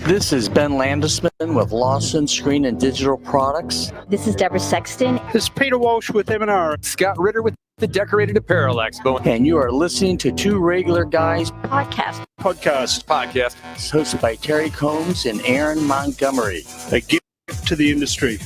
This is Ben Landesman with Lawson Screen and Digital Products. This is Deborah Sexton. This is Peter Walsh with M&R. Scott Ritter with the Decorated Apparel Expo. And you are listening to Two Regular Guys Podcast. hosted by Terry Combs and Aaron Montgomery. A gift to the industry.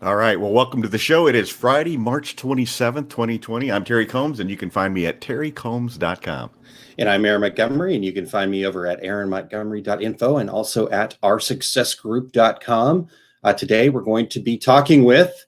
All right. Well, welcome to the show. It is Friday, March 27th, 2020. I'm Terry Combs, and you can find me at terrycombs.com. And I'm Aaron Montgomery, and you can find me over at aaronmontgomery.info and also at oursuccessgroup.com. Today, we're going to be talking with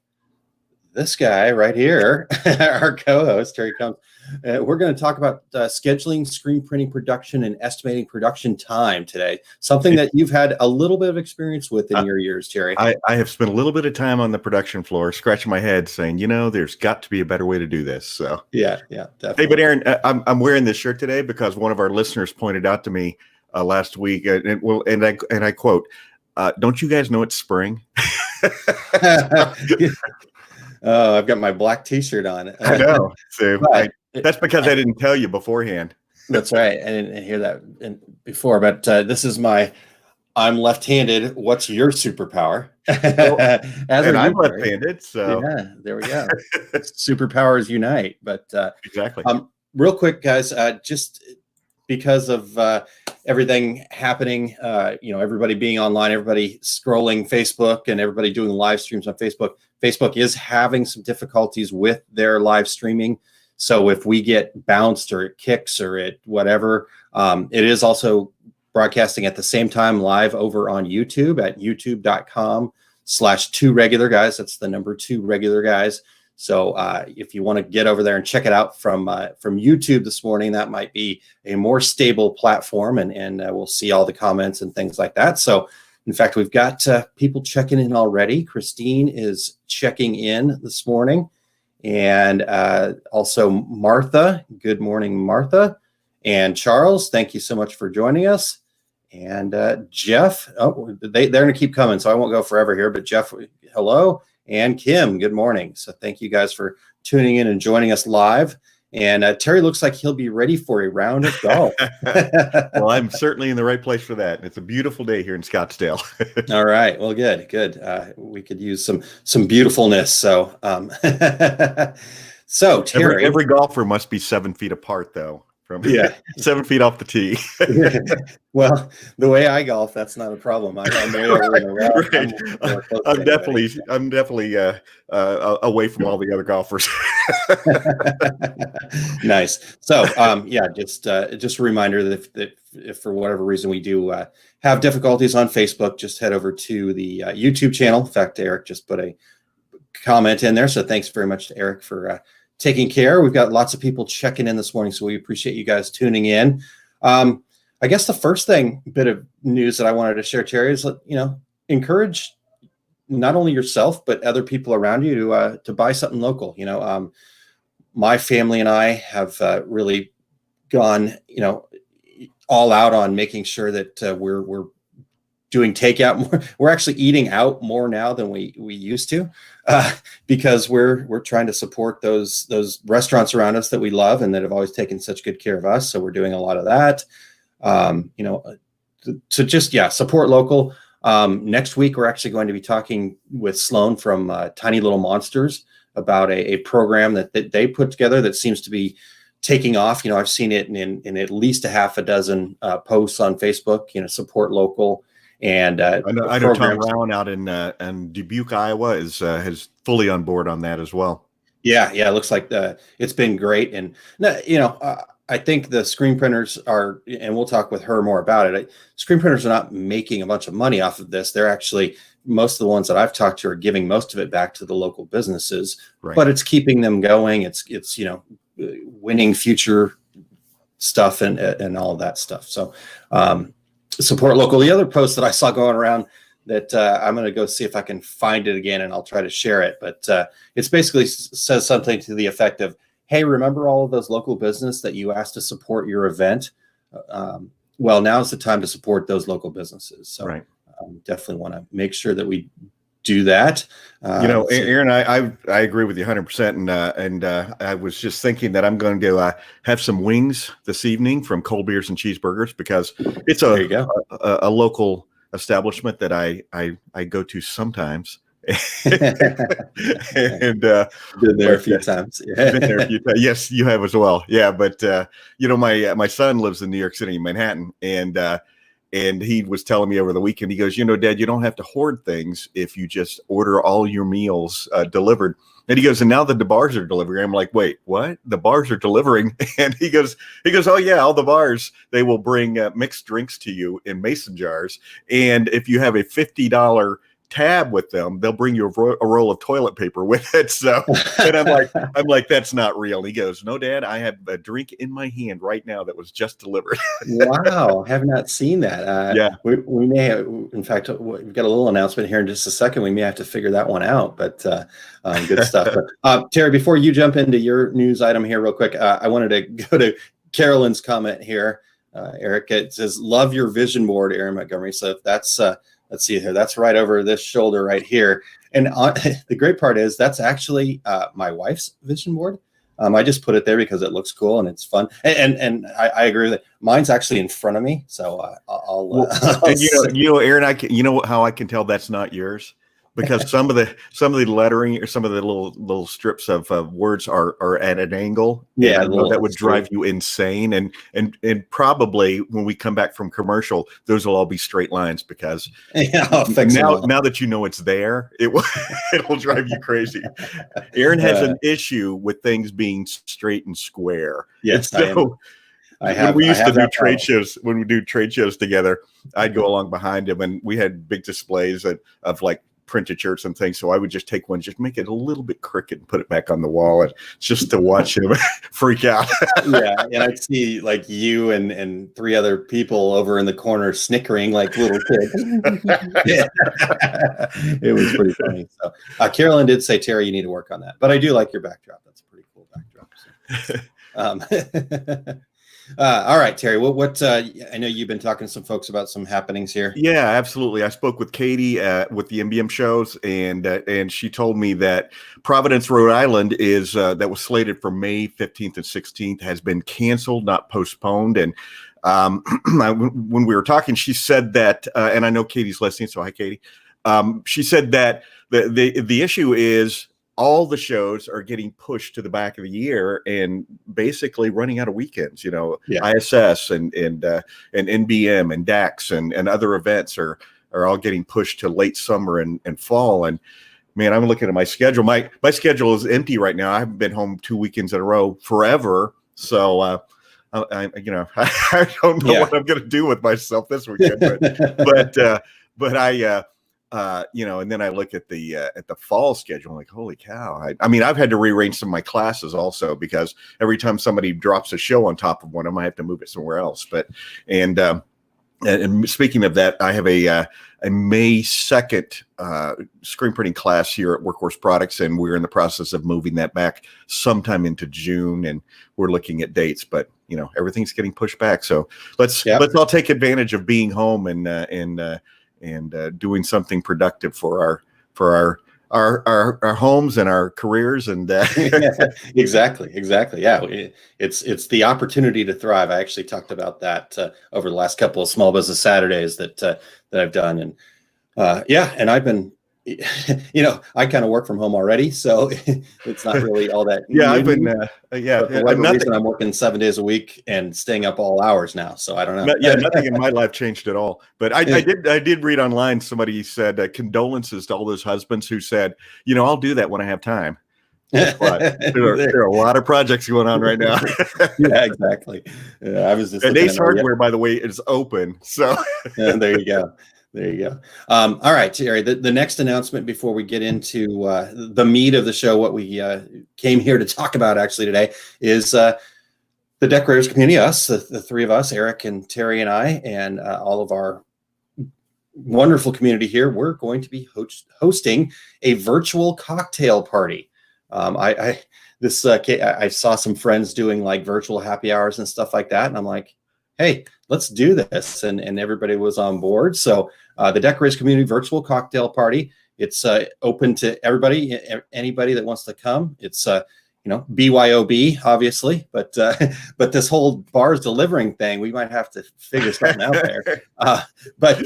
this guy right here, our co-host, Terry Combs. We're going to talk about scheduling, screen printing production, and estimating production time today. Something that you've had a little bit of experience with in your years, Terry. I have spent a little bit of time on the production floor, scratching my head, saying, there's got to be a better way to do this. So yeah, definitely. Hey, but Aaron, I'm wearing this shirt today because one of our listeners pointed out to me last week, and I quote, "Don't you guys know it's spring?" Oh, I've got my black T-shirt on. I know. So that's because I didn't tell you beforehand. That's right. I didn't hear that before, but this is I'm left-handed. What's your superpower? And I'm left-handed, so yeah, there we go. Superpowers unite. But exactly. Real quick, guys, just because of everything happening, everybody being online, everybody scrolling Facebook, and everybody doing live streams on Facebook. Facebook is having some difficulties with their live streaming. So if we get bounced or it kicks or it whatever, it is also broadcasting at the same time live over on YouTube at youtube.com/2regularguys. That's the number 2 regular guys. So if you want to get over there and check it out from YouTube this morning, that might be a more stable platform, and we'll see all the comments and things like that. So in fact, we've got people checking in already. Christine is checking in this morning. And also Martha. Good morning, Martha. And Charles, thank you so much for joining us. And Jeff, they're going to keep coming, so I won't go forever here. But Jeff, hello. And Kim, good morning. So thank you guys for tuning in and joining us live. And Terry looks like he'll be ready for a round of golf. Well, I'm certainly in the right place for that. It's a beautiful day here in Scottsdale. All right. Well, good. We could use some beautifulness. So, so Terry, every golfer must be 7 feet apart, though. From 7 feet off the tee. Well, the way I golf, that's not a problem. I'm way over in the round. Right. I'm definitely away from all the other golfers. Nice. So, just a reminder that if for whatever reason we do have difficulties on Facebook, just head over to the YouTube channel. In fact, Eric just put a comment in there, so thanks very much to Eric for taking care. We've got lots of people checking in this morning, so we appreciate you guys tuning in. I guess the first bit of news that I wanted to share, Terry, is encourage not only yourself but other people around you to buy something local. My family and I have really gone all out on making sure that we're doing takeout more. We're actually eating out more now than we used to, because we're trying to support those restaurants around us that we love and that have always taken such good care of us. So we're doing a lot of that, to just support local. Next week, we're actually going to be talking with Sloan from Tiny Little Monsters about a program that they put together that seems to be taking off. I've seen it in at least a half a dozen posts on Facebook, support local. And I know Tom Brown out in Dubuque, Iowa is fully on board on that as well. Yeah. It looks like it's been great. And, I think the screen printers are, and we'll talk with her more about it. Screen printers are not making a bunch of money off of this. They're actually, most of the ones that I've talked to are giving most of it back to the local businesses, right. But it's keeping them going. It's winning future stuff and all of that stuff. So, support local. The other post that I saw going around that I'm going to go see if I can find it again, and I'll try to share it. But it's basically says something to the effect of, hey, remember all of those local business that you asked to support your event? Well, now's the time to support those local businesses. So right. Definitely want to make sure that we do that. Aaron, I agree with you 100%. And I was just thinking that I'm going to have some wings this evening from Cold Beers and Cheeseburgers, because it's a local establishment that I go to sometimes. And been there a few times. Been there a few times. Yes, you have as well. Yeah, but my son lives in New York City, Manhattan, and he was telling me over the weekend, he goes, Dad, you don't have to hoard things if you just order all your meals delivered. And he goes, and now the bars are delivering. I'm like, wait, what? The bars are delivering? And he goes, oh yeah, all the bars, they will bring mixed drinks to you in mason jars. And if you have a $50 tab with them, they'll bring you a roll of toilet paper with it. So, and I'm like, that's not real. And he goes, no, Dad, I have a drink in my hand right now that was just delivered. Wow, have not seen that. Yeah, we may have. In fact, we've got a little announcement here in just a second. We may have to figure that one out. But good stuff. But, Terry, before you jump into your news item here, real quick, I wanted to go to Carolyn's comment here. Eric, it says, "Love your vision board, Aaron Montgomery." So that's let's see here. That's right over this shoulder right here. And the great part is that's actually my wife's vision board. I just put it there because it looks cool and it's fun. And I agree with it. Mine's actually in front of me. So I'll Aaron, how I can tell that's not yours? Because some of the lettering or some of the little strips of words are at an angle. Yeah, that would drive you insane. And probably when we come back from commercial, those will all be straight lines, because now that you know it's there, it'll drive you crazy. Aaron has an issue with things being straight and square. Yes, when we used to do trade shows, when we do trade shows together, I'd go along behind him, and we had big displays of like printed shirts and things. So I would just take one, just make it a little bit crooked and put it back on the wall, and just to watch him freak out. Yeah. And I'd see like you and three other people over in the corner snickering like little kids. It was pretty funny. So Carolyn did say, Terry, you need to work on that, but I do like your backdrop. That's a pretty cool backdrop. So. All right, Terry, what I know you've been talking to some folks about some happenings here. Yeah, absolutely. I spoke with Katie with the MBM shows, and she told me that Providence, Rhode Island is that was slated for May 15th and 16th has been canceled, not postponed. And when we were talking, she said that, and I know Katie's listening, so hi, Katie. She said that the issue is all the shows are getting pushed to the back of the year and basically running out of weekends. ISS and NBM and DAX and other events are all getting pushed to late summer and fall. And man, I'm looking at my schedule. My schedule is empty right now. I haven't been home 2 weekends in a row forever. So I don't know what I'm going to do with myself this weekend, but I and then I look at the fall schedule, like, holy cow. I mean, I've had to rearrange some of my classes also, because every time somebody drops a show on top of one of them, I have to move it somewhere else. And speaking of that, I have a May 2nd screen printing class here at Workhorse Products, and we're in the process of moving that back sometime into June, and we're looking at dates, but everything's getting pushed back. So let's all take advantage of being home and doing something productive for our homes and our careers. And exactly. Yeah. It's the opportunity to thrive. I actually talked about that over the last couple of Small Business Saturdays that I've done. And and I've been, I kind of work from home already, so it's not really all that. Yeah, I've been, for whatever reason, I'm working 7 days a week and staying up all hours now. So I don't know. Nothing in my life changed at all. But I did read online. Somebody said condolences to all those husbands who said, I'll do that when I have time. There are a lot of projects going on right now. Yeah, exactly. Yeah, I was just. And Ace Hardware, by the way, is open. So there you go. All right, Terry, the next announcement before we get into the meat of the show, what we came here to talk about actually today is the Decorators community, us, the three of us, Eric and Terry and I, and all of our wonderful community here. We're going to be hosting a virtual cocktail party. I saw some friends doing like virtual happy hours and stuff like that, and I'm like, hey, let's do this. And everybody was on board. So the Decorators Community Virtual Cocktail Party It's open to everybody, anybody that wants to come. It's BYOB, obviously, but this whole bars delivering thing, we might have to figure something out there. But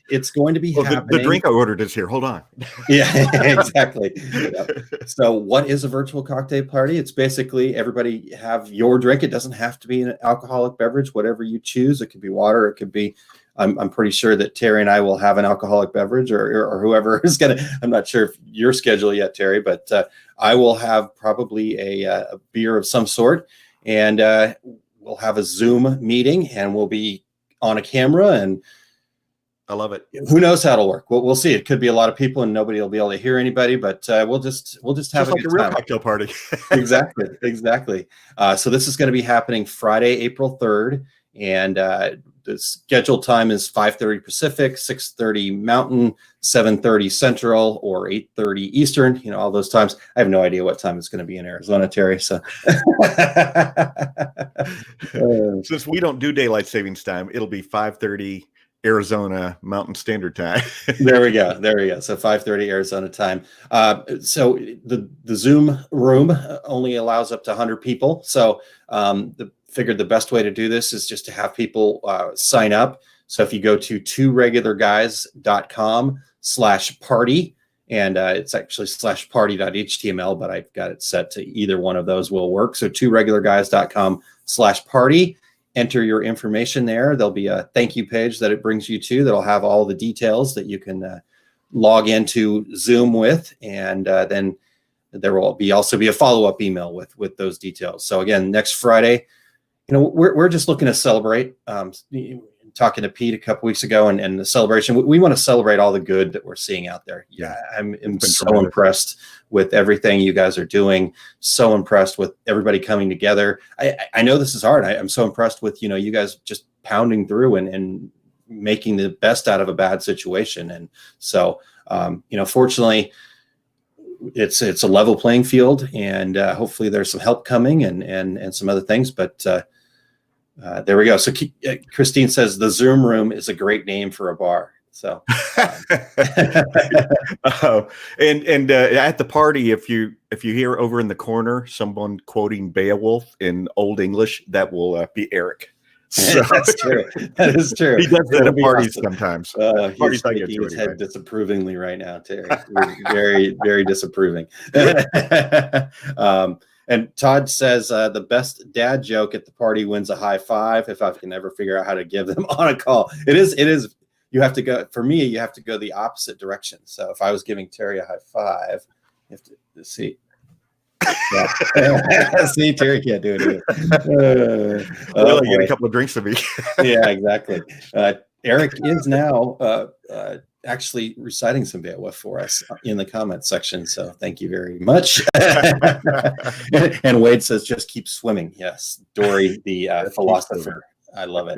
it's going to be happening. The drink I ordered is here. Hold on. Yeah, exactly. Yep. So what is a virtual cocktail party? It's basically everybody have your drink. It doesn't have to be an alcoholic beverage, whatever you choose. It could be water. It could be, I'm pretty sure that Terry and I will have an alcoholic beverage or whoever is going to, I'm not sure if your schedule yet, Terry, but I will have probably a beer of some sort, and we'll have a Zoom meeting, and we'll be on a camera, and I love it. Who knows how it'll work? We'll see. It could be a lot of people, and nobody will be able to hear anybody, but we'll just have a like good a real time. cocktail party. Exactly. So this is going to be happening Friday, April 3rd, and the scheduled time is 5:30 Pacific, 6:30 Mountain, 7:30 Central, or 8:30 Eastern. All those times. I have no idea what time it's going to be in Arizona, Terry. So since we don't do daylight savings time, it'll be 5:30 Arizona Mountain Standard Time. There we go. So 5:30 Arizona time. So the Zoom room only allows up to 100 people. So figured the best way to do this is just to have people sign up. So if you go to tworegularguys.com/party, and it's actually /party.html, but I've got it set to either one of those will work. So tworegularguys.com/party, enter your information there. There'll be a thank you page that it brings you to that'll have all the details that you can log into Zoom with. And then there will also be a follow-up email with those details. So again, next Friday, we're just looking to celebrate. Talking to Pete a couple weeks ago, and the celebration. We want to celebrate all the good that we're seeing out there. Yeah, I'm so impressed with everything you guys are doing. So impressed with everybody coming together. I know this is hard. I'm so impressed with you guys just pounding through and making the best out of a bad situation. And so fortunately, it's a level playing field, and hopefully there's some help coming and some other things, but. There we go. So Christine says the Zoom room is a great name for a bar. So, and at the party, if you hear over in the corner someone quoting Beowulf in Old English, that will be Eric. So, that's true. That is true. He does that at parties sometimes. He's shaking his head disapprovingly right now, Terry. Very, very disapproving. And Todd says the best dad joke at the party wins a high five. If I can ever figure out how to give them on a call, it is. You have to go. For me, you have to go the opposite direction. So if I was giving Terry a high five, you have to see. Yeah. See, Terry can't do it either. Well, get a couple of drinks to me. Yeah, exactly. Eric is now actually reciting some Beowulf for us in the comments section. So thank you very much. And Wade says, just keep swimming. Yes. Dory, the philosopher. I love it.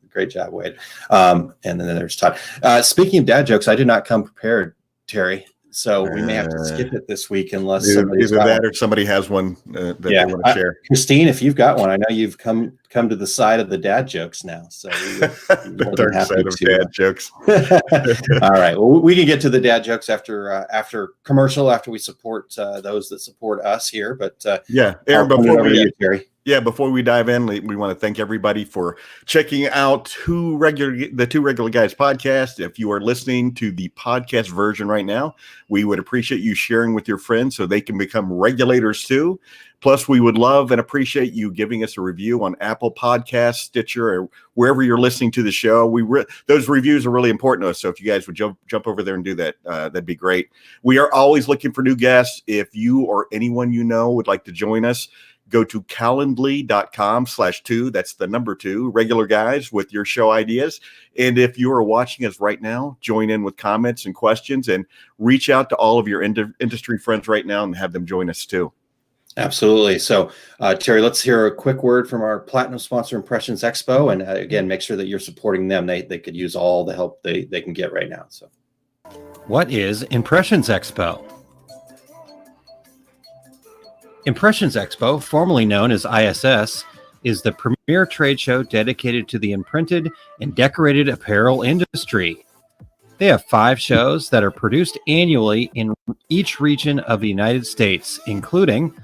Great job, Wade. And then there's Todd. Speaking of dad jokes, I did not come prepared, Terry. So we may have to skip it this week unless either that or somebody has one that they want to share. Christine, if you've got one, I know you've come to the side of the dad jokes now. So the dark side of dad jokes. All right. Well, we can get to the dad jokes after commercial, after we support those that support us here. But Aaron, before we dive in, we want to thank everybody for checking out the Two Regular Guys podcast. If you are listening to the podcast version right now, we would appreciate you sharing with your friends so they can become regulators too. Plus, we would love and appreciate you giving us a review on Apple Podcasts, Stitcher, or wherever you're listening to the show. Those reviews are really important to us. So if you guys would jump over there and do that, that'd be great. We are always looking for new guests. If you or anyone you know would like to join us, go to calendly.com/2. That's the number 2, regular guys, with your show ideas. And if you are watching us right now, join in with comments and questions and reach out to all of your industry friends right now and have them join us too. Absolutely. So, Terry, let's hear a quick word from our platinum sponsor, Impressions Expo. And again, make sure that you're supporting them. They could use all the help they can get right now. So, what is Impressions Expo? Impressions Expo, formerly known as ISS, is the premier trade show dedicated to the imprinted and decorated apparel industry. They have 5 shows that are produced annually in each region of the United States, including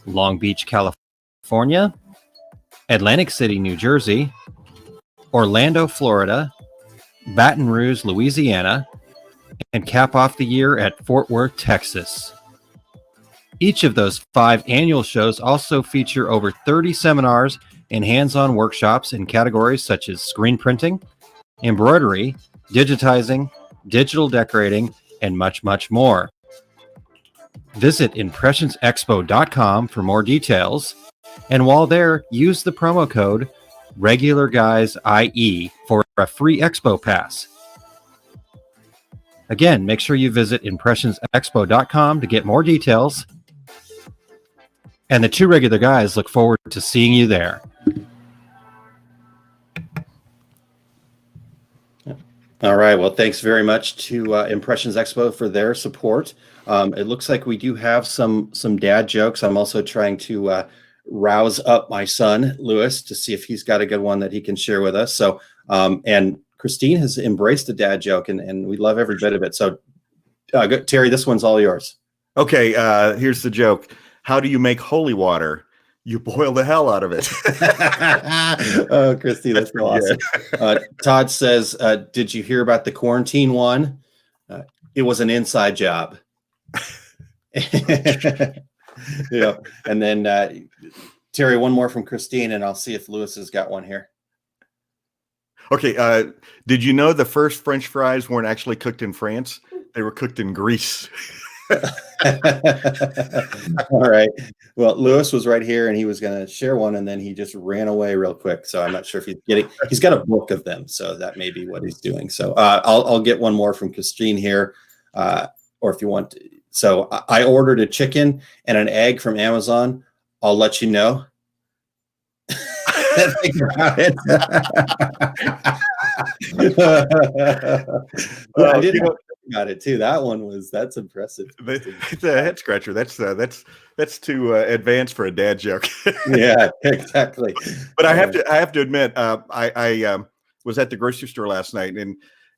Long Beach, California, Atlantic City, New Jersey, Orlando, Florida, Baton Rouge, Louisiana, and cap off the year at Fort Worth, Texas. Each of those 5 annual shows also feature over 30 seminars and hands-on workshops in categories such as screen printing, embroidery, digitizing, digital decorating, and much, much more. Visit impressionsexpo.com for more details. And while there, use the promo code RegularGuysIE for a free expo pass. Again, make sure you visit impressionsexpo.com to get more details. And the 2 regular guys look forward to seeing you there. All right. Well, thanks very much to Impressions Expo for their support. It looks like we do have some dad jokes. I'm also trying to rouse up my son, Lewis, to see if he's got a good one that he can share with us. So, and Christine has embraced a dad joke, and we love every bit of it. So, Terry, this one's all yours. Okay, here's the joke. How do you make holy water? You boil the hell out of it. Oh, Christy, that's awesome. Todd says, did you hear about the quarantine one? It was an inside job. Yeah. And then Terry, one more from Christine, and I'll see if Lewis has got one here. Okay. Did you know the first French fries weren't actually cooked in France? They were cooked in Greece. All right. Well, Lewis was right here and he was going to share one, and then he just ran away real quick. So I'm not sure if he's got a book of them. So that may be what he's doing. So I'll get one more from Christine here. Or if you want to. So I ordered a chicken and an egg from Amazon. I'll let you know. Think about it. I didn't know about it too. That's impressive. It's a head scratcher. That's too advanced for a dad joke. Yeah, exactly. But I have to admit, I was at the grocery store last night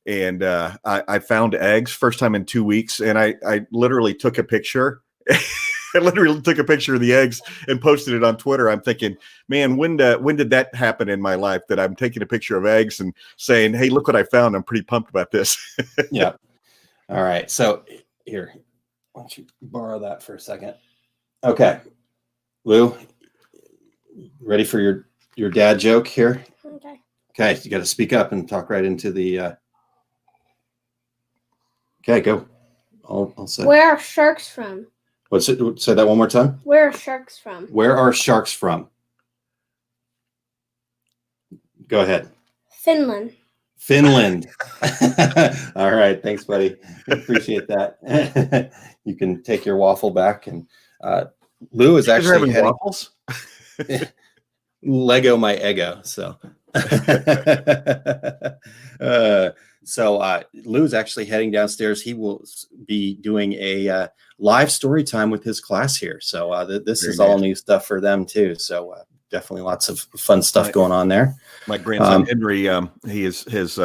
and I found eggs first time in 2 weeks, and I literally took a picture. I literally took a picture of the eggs and posted it on Twitter. I'm thinking, man, when did that happen in my life that I'm taking a picture of eggs and saying, hey, look what I found. I'm pretty pumped about this. Yeah. All right. So here, why don't you borrow that for a second? Okay. Lou, ready for your dad joke here? Okay. You got to speak up and talk right into the, okay, go. I'll say. Where are sharks from? What's it? Say that one more time. Where are sharks from? Where are sharks from? Go ahead. Finland. Finland. All right. Thanks, buddy. Appreciate that. You can take your waffle back. And Lou is actually having waffles. Lego my ego. So. So Lou's actually heading downstairs. He will be doing a live story time with his class here. So this is all new stuff for them too. So definitely lots of fun stuff going on there. My grandson Henry, he is his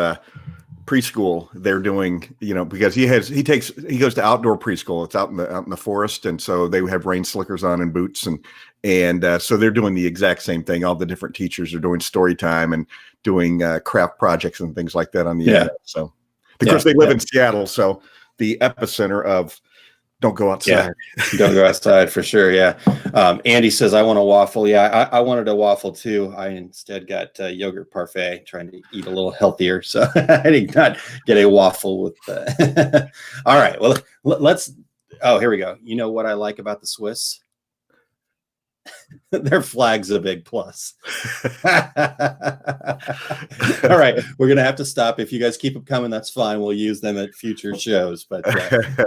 preschool. They're doing, because he goes to outdoor preschool. It's out in the forest, and so they have rain slickers on and boots, and so they're doing the exact same thing. All the different teachers are doing story time and doing craft projects and things like that on the internet. So, of course, they live in Seattle, so the epicenter of don't go outside. Yeah, don't go outside for sure. Yeah. Andy says, I want a waffle. Yeah, I wanted a waffle too. I instead got yogurt parfait, trying to eat a little healthier. So I did not get a waffle with all right. Well, let's, here we go. You know what I like about the Swiss? Their flag's a big plus. All right, we're gonna have to stop. If you guys keep them coming, that's fine. We'll use them at future shows, but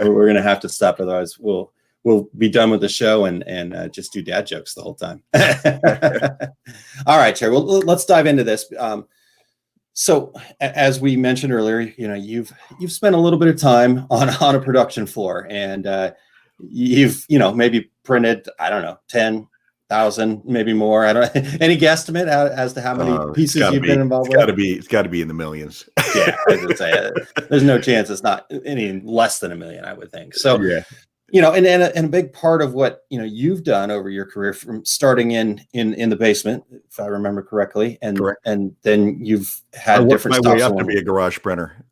we're gonna have to stop. Otherwise, we'll be done with the show and just do dad jokes the whole time. All right, Terry. Well, let's dive into this. So, as we mentioned earlier, you've spent a little bit of time on a production floor, and you've maybe printed 10, 1,000, maybe more. I don't. Any guesstimate as to how many pieces you've been involved with? It's got to be in the millions. Yeah, I was gonna say there's no chance it's not any less than $1 million, I would think. So yeah. And a big part of what you've done over your career, from starting in the basement, if I remember correctly, and then you've had different stops. I worked my way up along. to be a garage printer.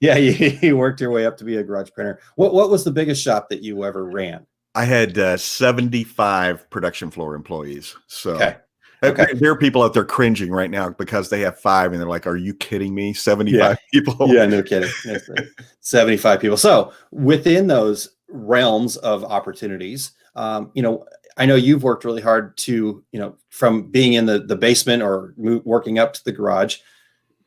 yeah. You worked your way up to be a garage printer. What was the biggest shop that you ever ran? I had 75 production floor employees. So. Okay. There are people out there cringing right now because they have 5 and they're like, are you kidding me? 75 people? Yeah, no kidding. 75 people. So within those realms of opportunities, I know you've worked really hard to, from being in the basement or working up to the garage,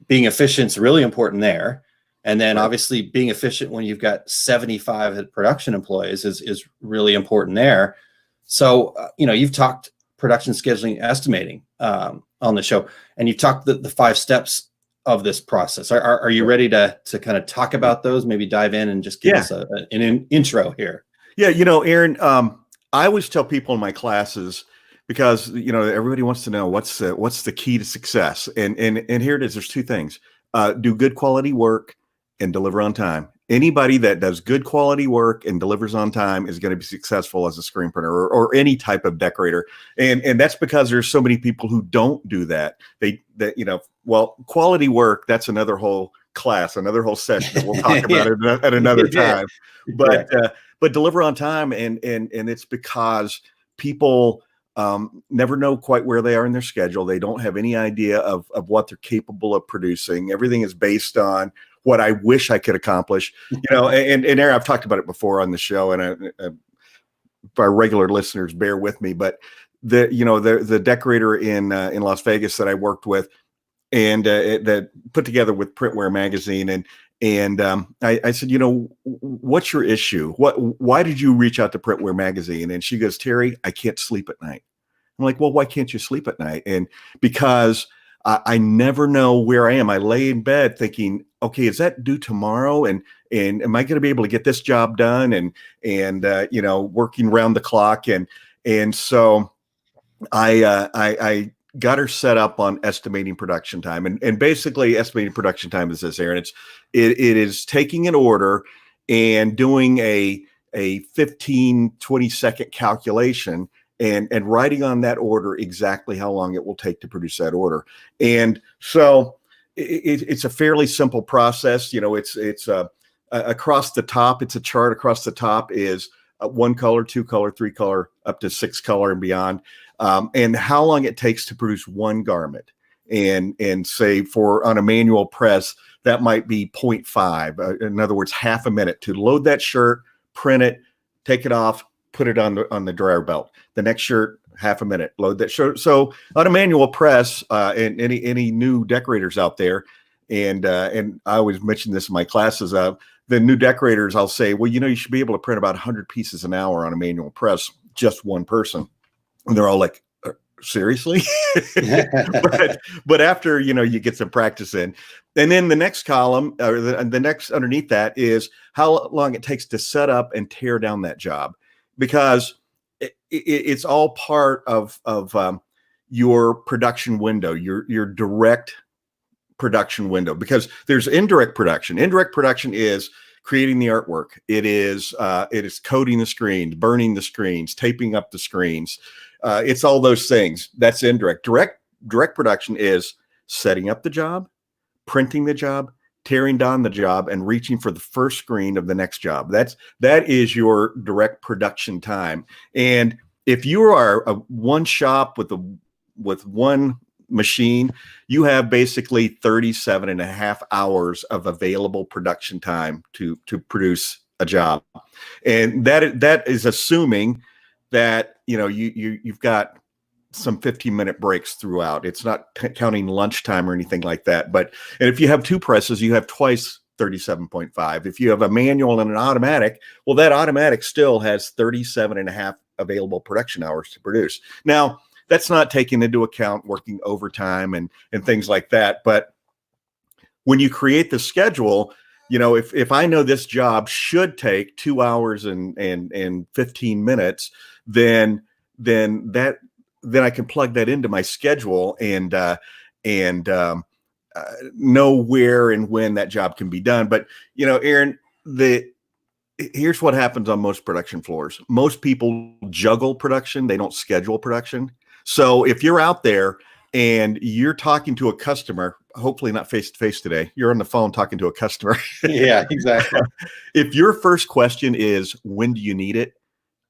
being efficient is really important there. And then obviously being efficient when you've got 75 production employees is really important there. So, you've talked production scheduling, estimating on the show, and you've talked the 5 steps of this process. Are you ready to kind of talk about those? Maybe dive in and just give us an intro here. Yeah, Aaron, I always tell people in my classes, because everybody wants to know what's the key to success, and here it is. There's 2 things: do good quality work and deliver on time. Anybody that does good quality work and delivers on time is going to be successful as a screen printer or any type of decorator. And that's because there's so many people who don't do that. Quality work, that's another whole class, another whole session that we'll talk about at another time. But deliver on time, and it's because people never know quite where they are in their schedule. They don't have any idea of what they're capable of producing. Everything is based on what I wish I could accomplish, and Aaron, I've talked about it before on the show, and our regular listeners bear with me, but the decorator in Las Vegas that I worked with, and that put together with Printwear magazine, and I said, what's your issue? Why did you reach out to Printwear magazine? And she goes, Terry, I can't sleep at night. I'm like, well, why can't you sleep at night? And because I never know where I am. I lay in bed thinking, okay, is that due tomorrow? And am I going to be able to get this job done? And working around the clock. And so I got her set up on estimating production time. And basically estimating production time is this, Aaron. It is taking an order and doing a 15, 20-second calculation and writing on that order exactly how long it will take to produce that order. And so it's a fairly simple process. It's across the top. It's a chart across the top is 1 color, 2 color, 3 color, up to 6 color and beyond. And how long it takes to produce one garment. And say on a manual press, that might be 0.5. In other words, half a minute to load that shirt, print it, take it off, put it on the dryer belt. The next shirt, half a minute, load that shirt. So on a manual press, and any new decorators out there, and I always mention this in my classes, the new decorators, I'll say, well, you should be able to print about 100 pieces an hour on a manual press, just one person. And they're all like, seriously? but after, you get some practice in. And then the next column, or the next underneath that, is how long it takes to set up and tear down that job. Because it's all part of your production window, your direct production window. Because there's indirect production. Indirect production is creating the artwork. It is coating the screens, burning the screens, taping up the screens. It's all those things. That's indirect. Direct production is setting up the job, printing the job, tearing down the job, and reaching for the first screen of the next job. That is your direct production time. And if you are one shop with one machine, you have basically 37 and a half hours of available production time to produce a job. And that is assuming that you've got some 15-minute breaks throughout. It's not counting lunchtime or anything like that. And if you have 2 presses, you have twice 37.5. If you have a manual and an automatic, well, that automatic still has 37 and a half available production hours to produce. Now, that's not taking into account working overtime and things like that. But when you create the schedule, if I know this job should take 2 hours and 15 minutes, then then I can plug that into my schedule and know where and when that job can be done. But Aaron, here's what happens on most production floors. Most people juggle production; they don't schedule production. So if you're out there and you're talking to a customer, hopefully not face to face today, you're on the phone talking to a customer. Yeah, exactly. If your first question is, when do you need it?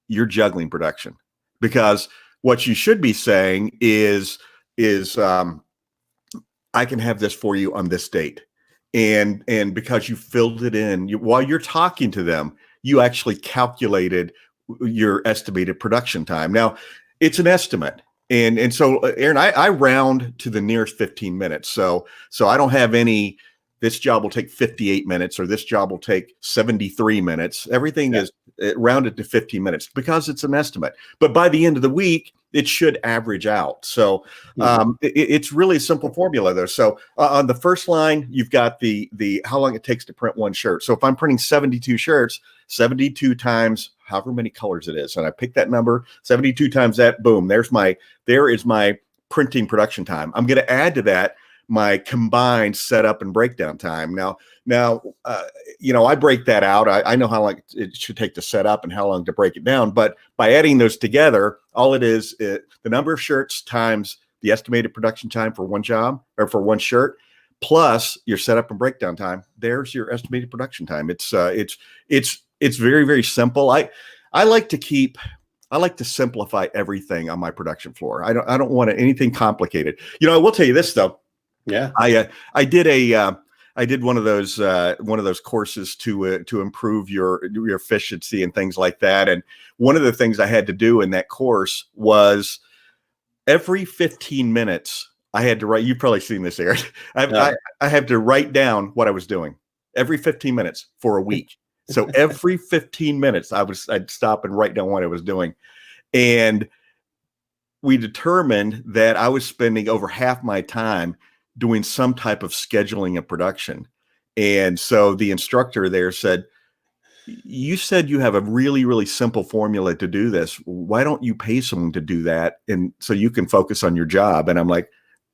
You're juggling production, because what you should be saying is I can have this for you on this date. And because you filled it in while you're talking to them, you actually calculated your estimated production time. Now it's an estimate. And so Aaron, I round to the nearest 15 minutes. So I don't have any, this job will take 58 minutes or this job will take 73 minutes. Everything is rounded to 15 minutes because it's an estimate. But by the end of the week, it should average out. So it's really a simple formula there. So on the first line, you've got the how long it takes to print one shirt. So if I'm printing 72 shirts, 72 times however many colors it is, and I pick that number, 72 times that, boom, there is my printing production time. I'm going to add to that my combined setup and breakdown time. Now, I break that out. I know how long it should take to set up and how long to break it down. But by adding those together, all it is the number of shirts times the estimated production time for one job or for one shirt, plus your setup and breakdown time. There's your estimated production time. It's very, very simple. I like to simplify everything on my production floor. I don't want anything complicated. I will tell you this though. Yeah. I did one of those courses to improve your efficiency and things like that. And one of the things I had to do in that course was every 15 minutes I had to write. You've probably seen this, Aaron. I had to write down what I was doing every 15 minutes for a week. So every 15 minutes I'd stop and write down what I was doing. And we determined that I was spending over half my time doing some type of scheduling of production. And so the instructor there said, you said you have a really, really simple formula to do this. Why don't you pay someone to do that? And so you can focus on your job. And I'm like,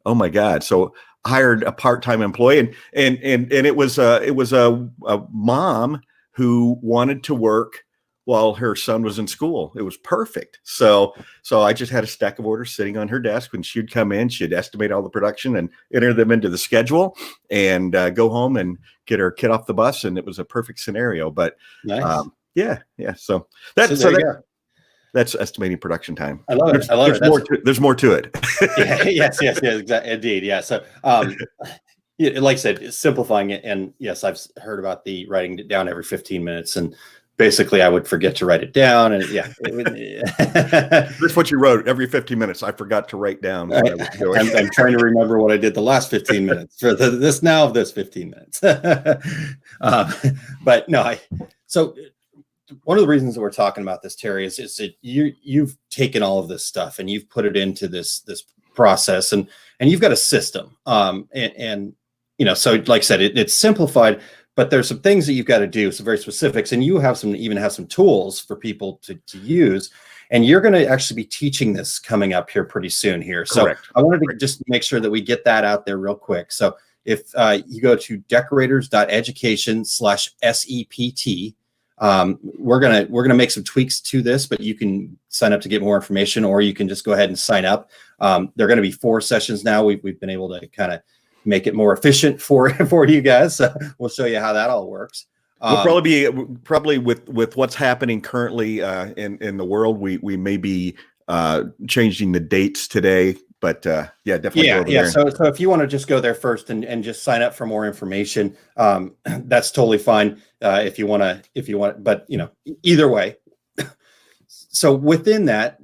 oh my God. So I hired a part-time employee and it was a mom who wanted to work while her son was in school. It was perfect. So I just had a stack of orders sitting on her desk. When she'd come in, she'd estimate all the production and enter them into the schedule and go home and get her kid off the bus. And it was a perfect scenario. But nice. Yeah. So that's estimating production time. I love it. There's more to it. Yes, exactly. Indeed. Yeah. So, like I said, simplifying it. And yes, I've heard about the writing it down every 15 minutes and basically I would forget to write it down. And That's what you wrote every 15 minutes. I forgot to write down what I was doing. I'm trying to remember what I did the last 15 minutes for this 15 minutes. But no, so one of the reasons that we're talking about this, Terry, is that you've taken all of this stuff and you've put it into this process and you've got a system. So like I said, it's simplified, but there's some things that you've got to do, some very specifics, and you have some tools for people to use. And you're going to actually be teaching this coming up here pretty soon here. Correct. So I wanted to just make sure that we get that out there real quick. So if you go to decorators.education/SEPT, we're gonna make some tweaks to this, but you can sign up to get more information, or you can just go ahead and sign up. There are going to be 4 sessions now. We've been able to kind of make it more efficient for you guys. So we'll show you how that all works. We'll probably with what's happening currently in the world, we may be changing the dates today. But definitely. Yeah. So if you want to just go there first and just sign up for more information, that's totally fine. If you want, but either way. So within that,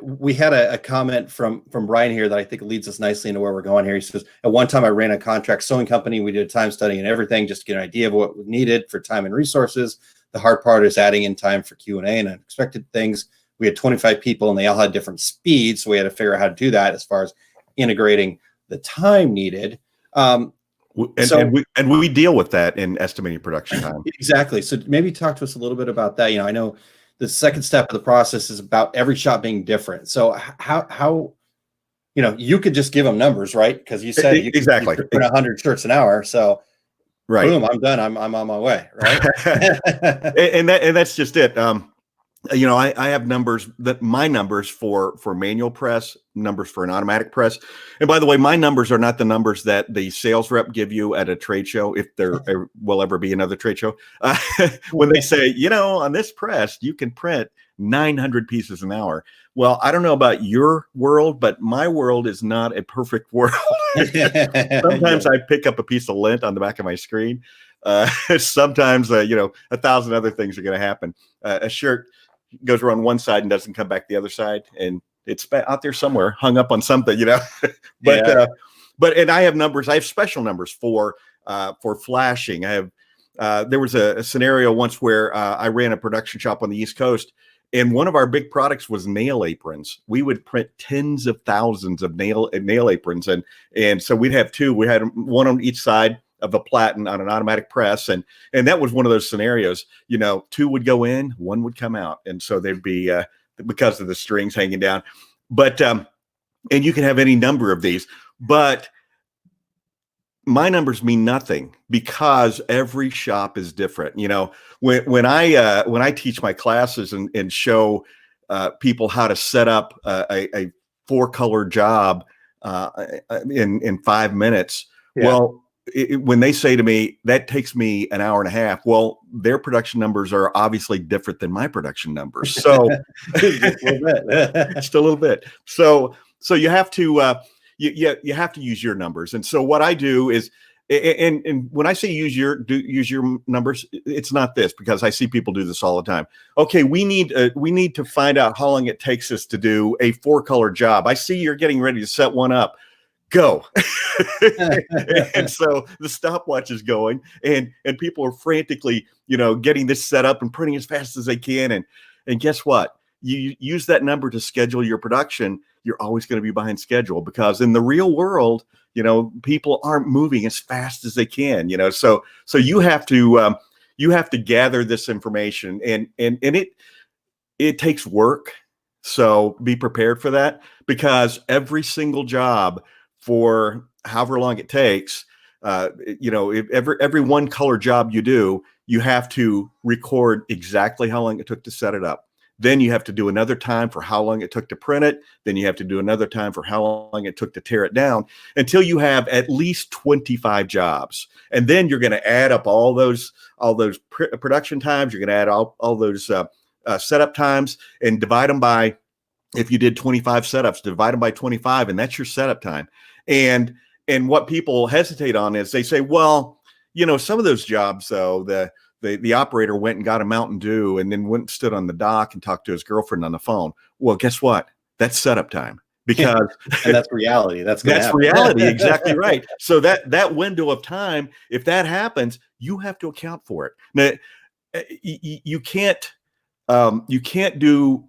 we had a comment from Brian here that I think leads us nicely into where we're going here. He says, at one time I ran a contract sewing company. We did a time study and everything just to get an idea of what was needed for time and resources. The hard part is adding in time for Q&A and unexpected things. We had 25 people and they all had different speeds. So we had to figure out how to do that as far as integrating the time needed. We deal with that in estimating production time. Exactly. So maybe talk to us a little bit about that. I know the second step of the process is about every shop being different. So how you could just give them numbers, right? Because you said you exactly could print 100 shirts an hour. So right, boom, I'm done. I'm on my way, right? and that's just it. I have numbers my numbers for manual press, numbers for an automatic press. And by the way, my numbers are not the numbers that the sales rep give you at a trade show, if there will ever be another trade show. When they say, on this press, you can print 900 pieces an hour. Well, I don't know about your world, but my world is not a perfect world. Sometimes I pick up a piece of lint on the back of my screen. Sometimes, 1,000 other things are going to happen. A shirt goes around one side and doesn't come back the other side, and it's out there somewhere, hung up on something, and I have numbers. I have special numbers for flashing. I have. There was a scenario once where I ran a production shop on the East Coast, and one of our big products was nail aprons. We would print tens of thousands of nail aprons, and so we'd have two. We had one on each side of a platen on an automatic press. And that was one of those scenarios, two would go in, one would come out. And so there'd be, because of the strings hanging down, but, and you can have any number of these, but my numbers mean nothing because every shop is different. When I teach my classes and show people how to set up a 4-color job in 5 minutes, well, when they say to me, that takes me an hour and a half, well, their production numbers are obviously different than my production numbers. So just a little bit. So you have to, you have to use your numbers. And so what I do is, and when I say use your numbers, it's not this, because I see people do this all the time. Okay, we need to find out how long it takes us to do a 4-color job. I see you're getting ready to set one up. Go. And so the stopwatch is going, and people are frantically, getting this set up and printing as fast as they can. And guess what? You use that number to schedule your production. You're always going to be behind schedule, because in the real world, people aren't moving as fast as they can. So you have to gather this information, and it takes work. So be prepared for that, because every single job, for however long it takes, if every 1-color job you do, you have to record exactly how long it took to set it up. Then you have to do another time for how long it took to print it. Then you have to do another time for how long it took to tear it down, until you have at least 25 jobs. And then you're going to add up all those production times. You're going to add all those setup times and divide them by, if you did 25 setups, divide them by 25, and that's your setup time. And what people hesitate on is they say, well, some of those jobs, though, the operator went and got a Mountain Dew and then went and stood on the dock and talked to his girlfriend on the phone. Well, guess what? That's setup time, because and that's reality. That's reality. Exactly right. So that window of time, if that happens, you have to account for it. Now, you can't do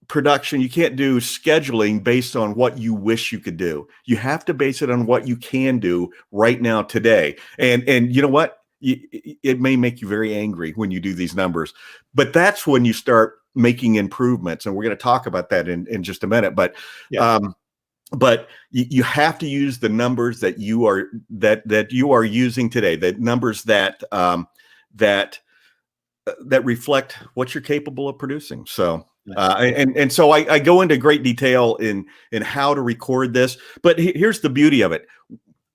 production, you can't do scheduling based on what you wish you could do. You have to base it on what you can do right now, today. And you know what? It may make you very angry when you do these numbers, but that's when you start making improvements. And we're going to talk about that in just a minute. But you have to use the numbers that you are using today, the numbers that reflect what you're capable of producing. So and so I go into great detail in how to record this, but here's the beauty of it.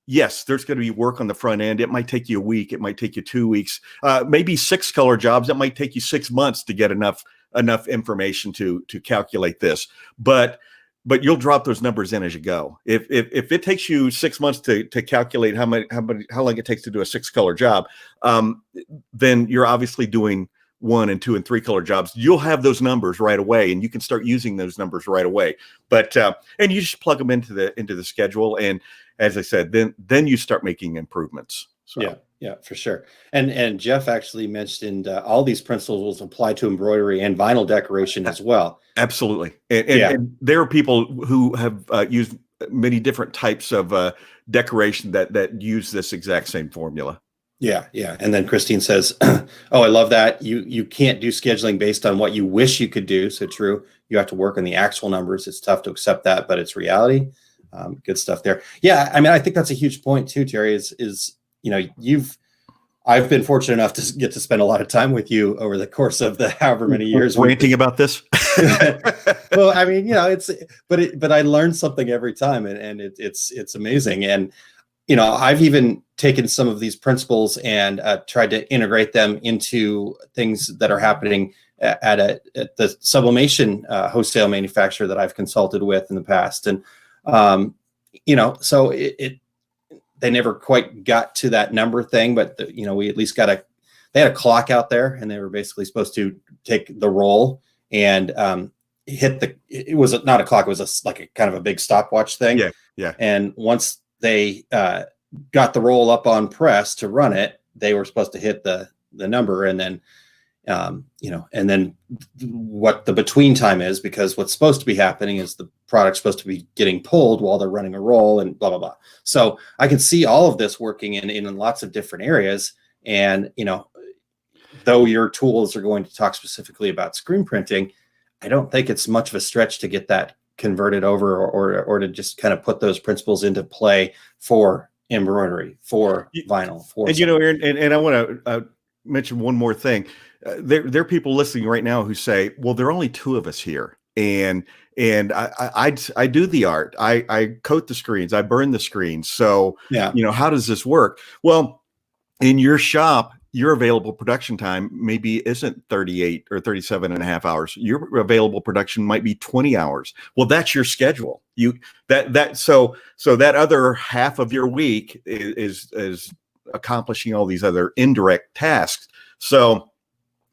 Yes, there's going to be work on the front end. It might take you a week. It might take you 2 weeks, maybe 6-color jobs. It might take you 6 months to get enough information to calculate this, but you'll drop those numbers in as you go. If it takes you 6 months to calculate how long it takes to do a 6-color job, then you're obviously doing 1 and 2 and 3-color jobs. You'll have those numbers right away, and you can start using those numbers right away. But and you just plug them into the schedule, and as I said, then you start making improvements. So. Yeah, for sure. And Jeff actually mentioned all these principles apply to embroidery and vinyl decoration as well. Absolutely. And there are people who have used many different types of decoration that use this exact same formula. Yeah, yeah. And then Christine says, "Oh, I love that. You can't do scheduling based on what you wish you could do." So true. You have to work on the actual numbers. It's tough to accept that, but it's reality. Good stuff there. Yeah, I mean, I think that's a huge point too, Terry. Is I've been fortunate enough to get to spend a lot of time with you over the course of the however many years. Ranting about this. Well, I mean, but I learned something every time, and it's amazing. And I've even taken some of these principles and tried to integrate them into things that are happening at the sublimation wholesale manufacturer that I've consulted with in the past. And, so they never quite got to that number thing, but we at least they had a clock out there, and they were basically supposed to take the roll and it was not a clock. It was like a kind of a big stopwatch thing. Yeah. Yeah. And once they got the roll up on press to run it, they were supposed to hit the number, and then and then what the between time is, because what's supposed to be happening is the product's supposed to be getting pulled while they're running a roll and blah blah blah. So I can see all of this working in lots of different areas. And though your tools are going to talk specifically about screen printing, I don't think it's much of a stretch to get that converted over or to just kind of put those principles into play for embroidery, for vinyl, for and Aaron, and I want to mention one more thing. There are people listening right now who say, "Well, there are only two of us here, and I do the art, I coat the screens, I burn the screens. So yeah, how does this work?" Well, in your shop, your available production time maybe isn't 38 or 37 and a half hours. Your available production might be 20 hours. Well, that's your schedule. So that other half of your week is accomplishing all these other indirect tasks. So,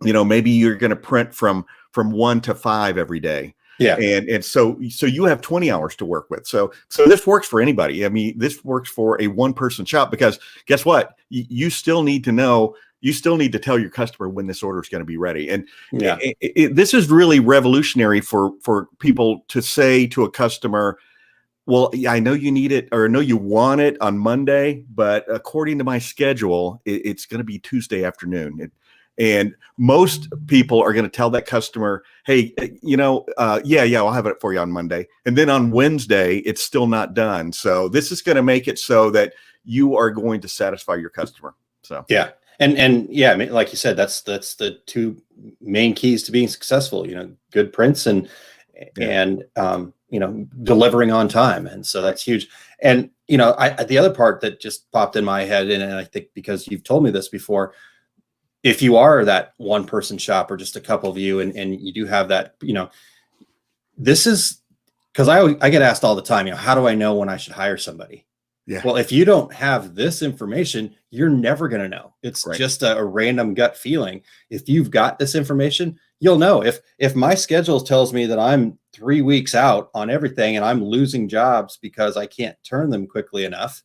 maybe you're going to print from 1 to 5 every day. Yeah. And so you have 20 hours to work with. So this works for anybody. I mean, this works for a one-person shop, because guess what? You still need to know, you still need to tell your customer when this order is going to be ready. And this is really revolutionary for people to say to a customer, "Well, I know you need it, or I know you want it on Monday, but according to my schedule, it's going to be Tuesday afternoon." And most people are going to tell that customer, "Hey, I'll have it for you on Monday." And then on Wednesday, it's still not done. So this is going to make it so that you are going to satisfy your customer. So yeah. And yeah, I mean, like you said, that's the two main keys to being successful, good prints and delivering on time. And so that's huge. And, the other part that just popped in my head, and I think because you've told me this before, if you are that one person shop or just a couple of you, and you do have that, this is because I get asked all the time, how do I know when I should hire somebody? Yeah. Well, if you don't have this information, you're never going to know. It's right. just a random gut feeling. If you've got this information, you'll know. If my schedule tells me that I'm 3 weeks out on everything and I'm losing jobs because I can't turn them quickly enough,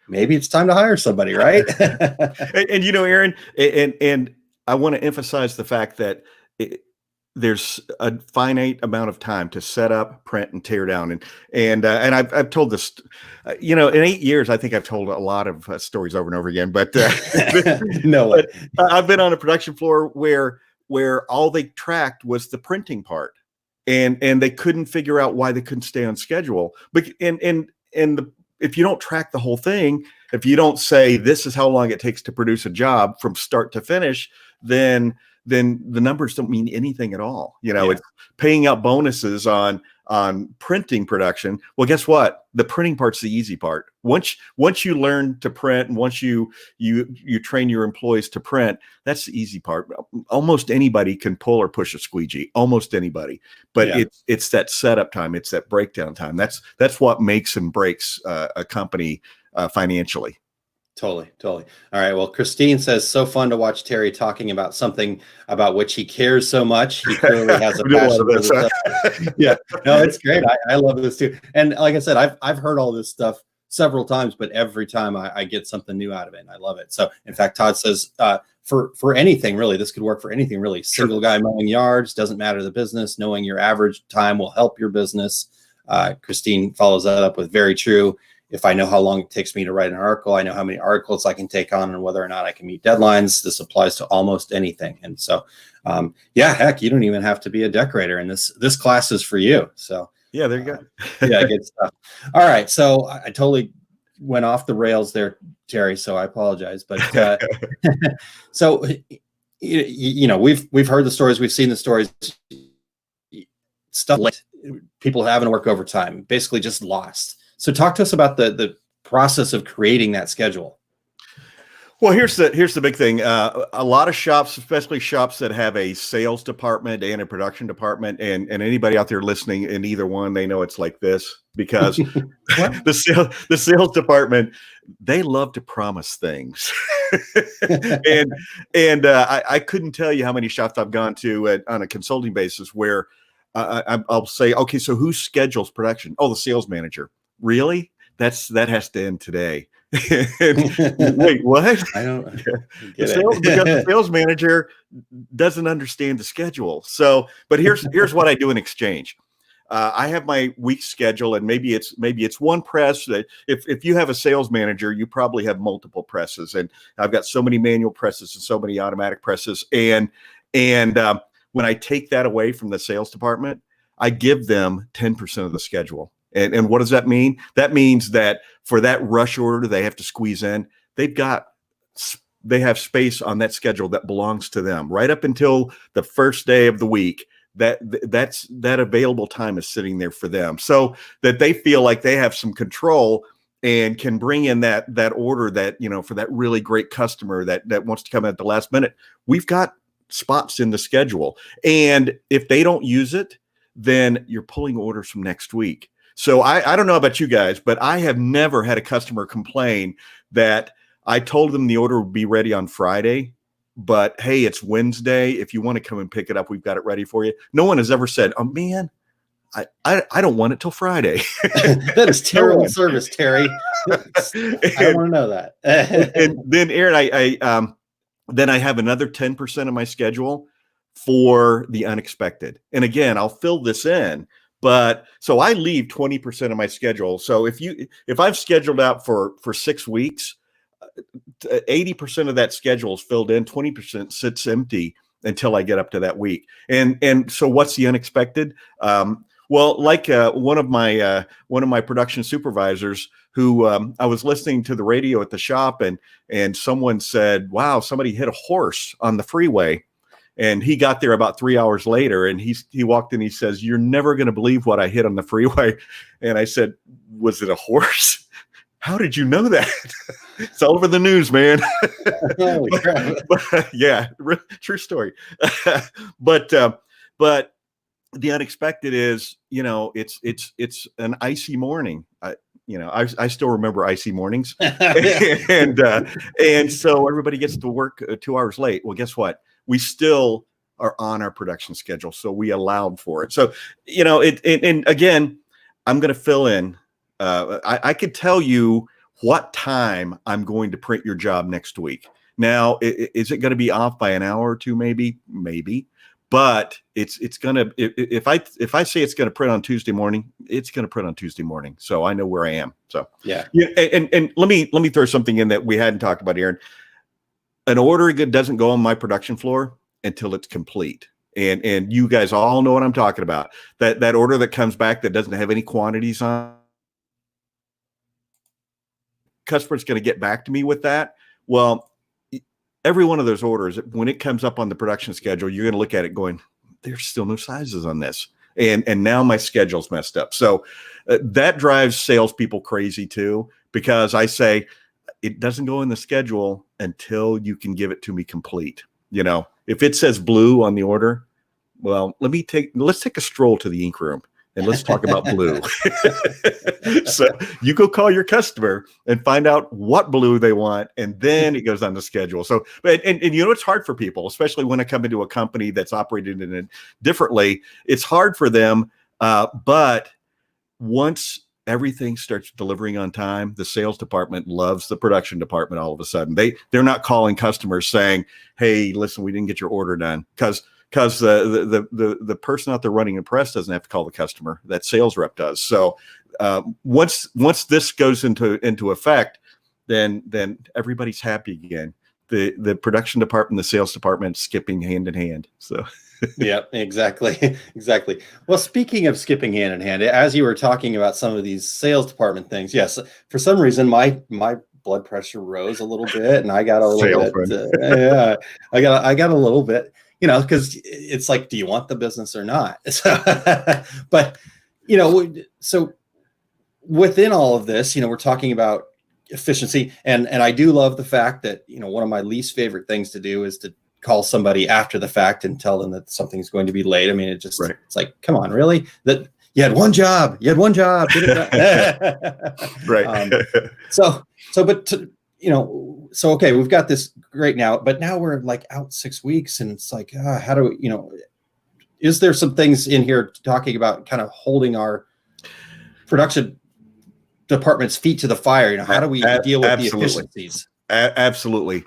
maybe it's time to hire somebody, right? and Aaron, and I want to emphasize the fact that there's a finite amount of time to set up, print, and tear down. And I've told this, in 8 years, I think I've told a lot of stories over and over again. But no, but I've been on a production floor where all they tracked was the printing part, and they couldn't figure out why they couldn't stay on schedule. But if you don't track the whole thing, if you don't say this is how long it takes to produce a job from start to finish, then the numbers don't mean anything at all. It's paying out bonuses on printing production. Well, guess what? The printing part's the easy part. Once you learn to print, and once you train your employees to print, that's the easy part. Almost anybody can pull or push a squeegee. Almost anybody. But it's that setup time. It's that breakdown time. That's what makes and breaks a company financially. Totally. All right. Well, Christine says, so fun to watch Terry talking about something about which he cares so much. He clearly has a passion for this stuff. Yeah. No, it's great. I love this too. And like I said, I've heard all this stuff several times, but every time I get something new out of it, and I love it. So in fact, Todd says, for anything really, this could work for anything really. Single guy mowing yards, doesn't matter the business. Knowing your average time will help your business. Christine follows that up with very true. if I know how long it takes me to write an article, I know how many articles I can take on and whether or not I can meet deadlines. This applies to almost anything. And so, yeah, heck, you don't even have to be a decorator. And this class is for you. So Yeah, there you go. yeah, good stuff. All right. So I totally went off the rails there, Terry. So I apologize. But so, you know, we've heard the stories, we've seen the stories, stuff like people having to work overtime, basically just lost. So talk to us about the process of creating that schedule. Well, here's the big thing. A lot of shops, especially shops that have a sales department and a production department, and anybody out there listening in either one, they know it's like this because the sales department, they love to promise things. and I couldn't tell you how many shops I've gone to on a consulting basis where I'll say, okay, so who schedules production? Oh, the sales manager. Really? That has to end today. Wait, what? I don't get because the sales manager doesn't understand the schedule. So, but here's what I do in exchange. I have my week schedule, and maybe it's one press. That if you have a sales manager, you probably have multiple presses, and I've got so many manual presses and so many automatic presses. And when I take that away from the sales department, I give them 10% of the schedule. And what does that mean? That means that for that rush order they have to squeeze in, they have space on that schedule that belongs to them right up until the first day of the week. That available time is sitting there for them, so that they feel like they have some control and can bring in that order that, you know, for that really great customer that wants to come at the last minute. We've got spots in the schedule, and if they don't use it, then you're pulling orders from next week. So I don't know about you guys, but I have never had a customer complain that I told them the order would be ready on Friday, but hey, it's Wednesday. If you want to come and pick it up, we've got it ready for you. No one has ever said, oh man, I don't want it till Friday. That is terrible service, Terry. I don't want to know that. And then Aaron, then I have another 10% of my schedule for the unexpected. And again, I'll fill this in. But so I leave 20% of my schedule. So if I've scheduled out for 6 weeks, 80% of that schedule is filled in, 20% sits empty until I get up to that week. And so what's the unexpected? Well, like one of my production supervisors who I was listening to the radio at the shop, and someone said, wow, somebody hit a horse on the freeway. And he got there about 3 hours later, and he walked in. He says, "You're never going to believe what I hit on the freeway." And I said, "Was it a horse? How did you know that?" It's all over the news, man. Holy crap. But, yeah, true story. But the unexpected is, you know, it's an icy morning. I still remember icy mornings, and so everybody gets to work 2 hours late. Well, guess what? We still are on our production schedule, so we allowed for it. So, you know, and again, I'm going to fill in. I could tell you what time I'm going to print your job next week. Now, is it going to be off by an hour or two? Maybe, but it's going to. If I say it's going to print on Tuesday morning, it's going to print on Tuesday morning. So I know where I am. So yeah. And let me throw something in that we hadn't talked about, Aaron. An order doesn't go on my production floor until it's complete. And you guys all know what I'm talking about. That order that comes back that doesn't have any quantities on, customer's going to get back to me with that. Well, every one of those orders, when it comes up on the production schedule, you're going to look at it going, there's still no sizes on this. And now my schedule's messed up. So that drives salespeople crazy too, because I say, it doesn't go in the schedule until you can give it to me complete. You know, if it says blue on the order, well, let's take a stroll to the ink room and let's talk about blue. So you go call your customer and find out what blue they want, and then it goes on the schedule. So, and you know, it's hard for people, especially when I come into a company that's operated in it differently. It's hard for them, but once everything starts delivering on time, the sales department loves the production department. All of a sudden, they're not calling customers saying, "Hey, listen, we didn't get your order done," because the person out there running a press doesn't have to call the customer. That sales rep does. So once this goes into effect, then everybody's happy again. The production department, the sales department, skipping hand in hand. So. Yeah, exactly. Exactly. Well, speaking of skipping hand in hand, as you were talking about some of these sales department things, yes, for some reason, my blood pressure rose a little bit, and I got a little bit, yeah, I got a little bit, because it's like, do you want the business or not? So, but, so within all of this, we're talking about efficiency, and I do love the fact that, one of my least favorite things to do is to call somebody after the fact and tell them that something's going to be late. I mean, it's like, come on, really? That you had one job, get it done. Right. Okay, we've got this great now, but now we're like out 6 weeks, and it's like, how do we, is there some things in here talking about kind of holding our production department's feet to the fire? How do we deal with the efficiencies? Absolutely.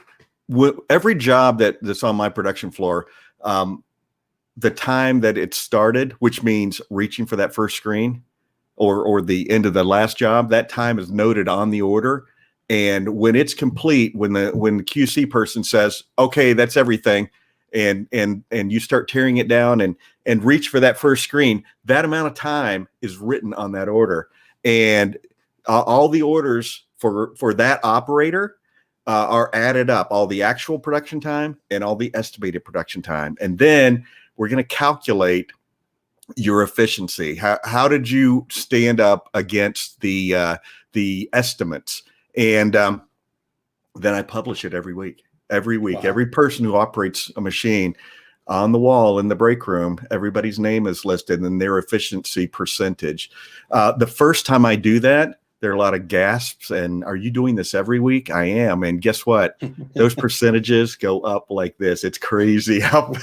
Every job that's on my production floor, the time that it started, which means reaching for that first screen or the end of the last job, that time is noted on the order. And when it's complete, when the QC person says, okay, that's everything, and you start tearing it down and reach for that first screen, that amount of time is written on that order. And all the orders for that operator are added up, all the actual production time and all the estimated production time. And then we're going to calculate your efficiency. How did you stand up against the estimates? And then I publish it every week. Wow. Every person who operates a machine on the wall in the break room, everybody's name is listed and their efficiency percentage. The first time I do that, there are a lot of gasps and, are you doing this every week? I am. And guess what? Those percentages go up like this. It's crazy how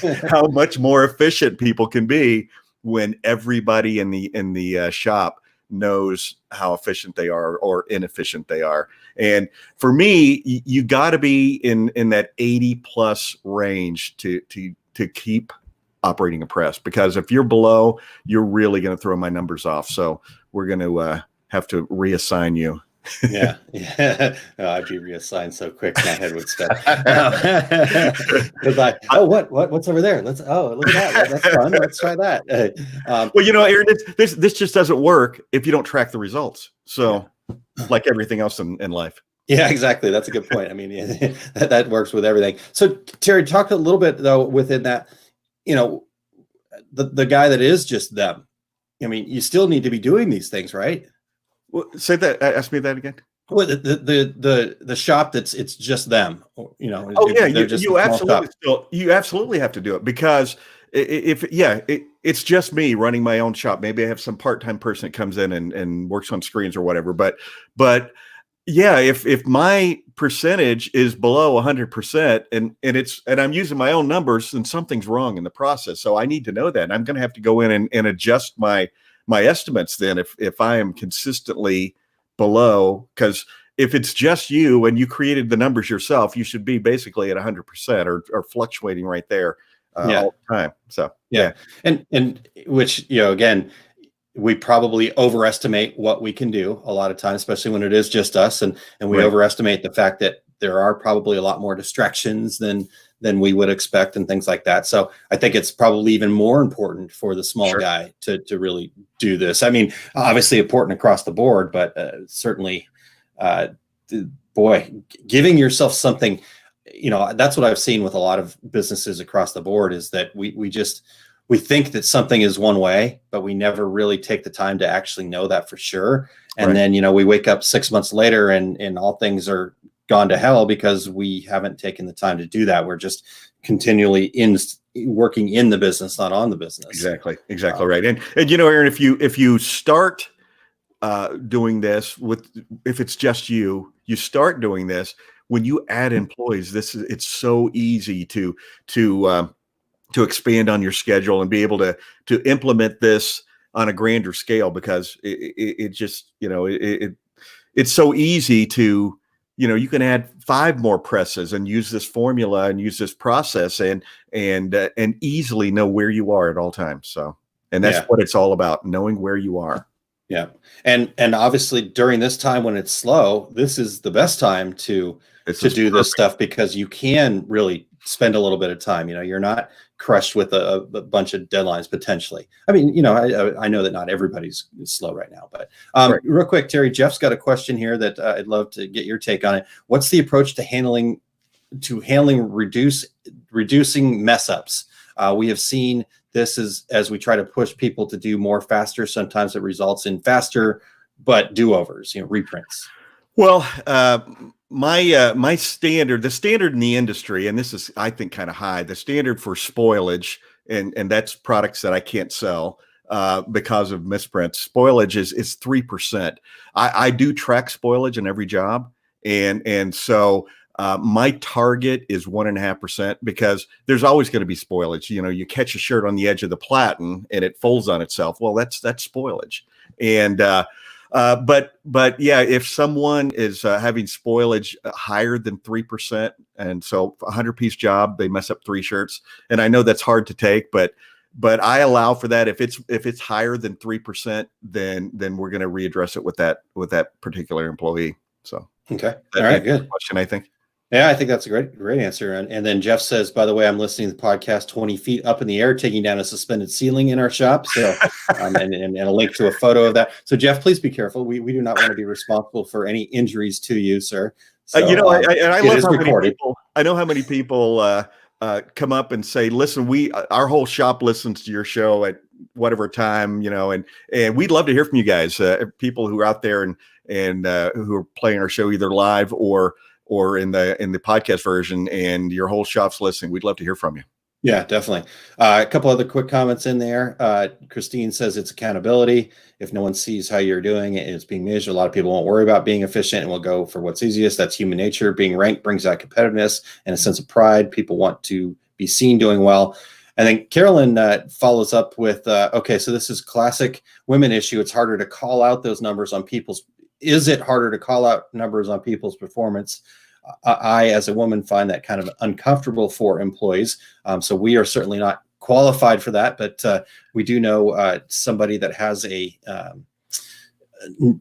much more efficient people can be when everybody in the shop knows how efficient they are or inefficient they are. And for me, you got to be in that 80 plus range to keep operating a press, because if you're below, you're really going to throw my numbers off. So we're going to have to reassign you. Yeah. I'd be reassigned so quick, my head would spin. What's over there? Look at that. That's fun. Let's try that. Well, Aaron, this just doesn't work if you don't track the results. So, like everything else in life. Yeah, exactly. That's a good point. I mean, that works with everything. So, Terry, talk a little bit though within that. The guy that is just them. I mean, you still need to be doing these things, right? Well, say that. Ask me that again. Well, the shop it's just them. You absolutely have to do it, because it's just me running my own shop. Maybe I have some part-time person that comes in and works on screens or whatever. But yeah, if my percentage is below 100% and I'm using my own numbers, then something's wrong in the process. So I need to know that. And I'm going to have to go in and adjust my estimates then if I am consistently below, because if it's just you and you created the numbers yourself, you should be basically at 100% or fluctuating right there all the time. So yeah. And which, again, we probably overestimate what we can do a lot of times, especially when it is just us, and we overestimate the fact that there are probably a lot more distractions than we would expect and things like that. So I think it's probably even more important for the small guy to really do this. I mean, obviously important across the board, but certainly, giving yourself something, that's what I've seen with a lot of businesses across the board, is that we think that something is one way, but we never really take the time to actually know that for sure. And then, we wake up 6 months later and all things are gone to hell because we haven't taken the time to do that. We're just continually working in the business, not on the business. Exactly right. And Aaron, if you start doing this if it's just you start doing this, when you add employees, it's so easy to expand on your schedule and be able to implement this on a grander scale, because it's so easy to, you can add 5 more presses and use this formula and use this process and easily know where you are at all times. So, and that's what it's all about, knowing where you are. Yeah. And obviously during this time when it's slow, this is the best time to do this stuff, because you can really spend a little bit of time. You're not crushed with a bunch of deadlines potentially. I mean, I know that not everybody's slow right now, but Right. real quick, Terry, Jeff's got a question here that I'd love to get your take on it. What's the approach to handling reducing mess ups? We have seen this as we try to push people to do more faster. Sometimes it results in faster, but do-overs, reprints. Well, my standard, the standard in the industry, and this is, I think, kind of high, the standard for spoilage, and that's products that I can't sell because of misprints. Spoilage is 3%. I do track spoilage in every job. And so my target is 1.5%, because there's always going to be spoilage. You catch a shirt on the edge of the platen and it folds on itself. Well, that's spoilage. And but yeah, if someone is having spoilage higher than 3%, and so a 100-piece job, they mess up 3 shirts, and I know that's hard to take, but I allow for that. If it's higher than 3%, then we're going to readdress it with that particular employee. So okay, all right, good question, I think. Yeah, I think that's a great answer. And then Jeff says, by the way, I'm listening to the podcast 20 feet up in the air, taking down a suspended ceiling in our shop. So, and a link to a photo of that. So Jeff, please be careful. We do not want to be responsible for any injuries to you, sir. So, I love how recorded. I know how many people come up and say, listen, our whole shop listens to your show at whatever time, and we'd love to hear from you guys, people who are out there and who are playing our show either live or in the podcast version, and your whole shop's listening. We'd love to hear from you. Yeah, definitely. A couple other quick comments in there. Christine says it's accountability. If no one sees how you're doing it, it's being measured. A lot of people won't worry about being efficient and will go for what's easiest. That's human nature. Being ranked brings out competitiveness and a sense of pride. People want to be seen doing well. And then Carolyn follows up with, okay, so this is classic women issue. It's harder to call out those numbers on people's. Is it harder to call out numbers on people's performance? I, as a woman, find that kind of uncomfortable for employees. So we are certainly not qualified for that, but we do know somebody that has a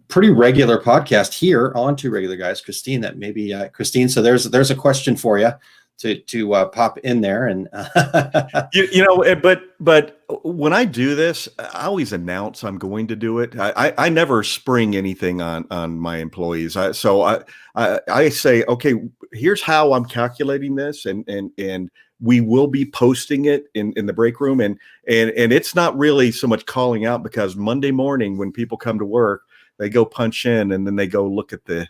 pretty regular podcast here on Two Regular Guys, Christine, that maybe Christine. So there's a question for you to pop in there. And but when I do this, I always announce I'm going to do it. I never spring anything on my employees. So I say, okay, here's how I'm calculating this, and we will be posting it in the break room, and it's not really so much calling out, because Monday morning when people come to work, they go punch in and then they go look at the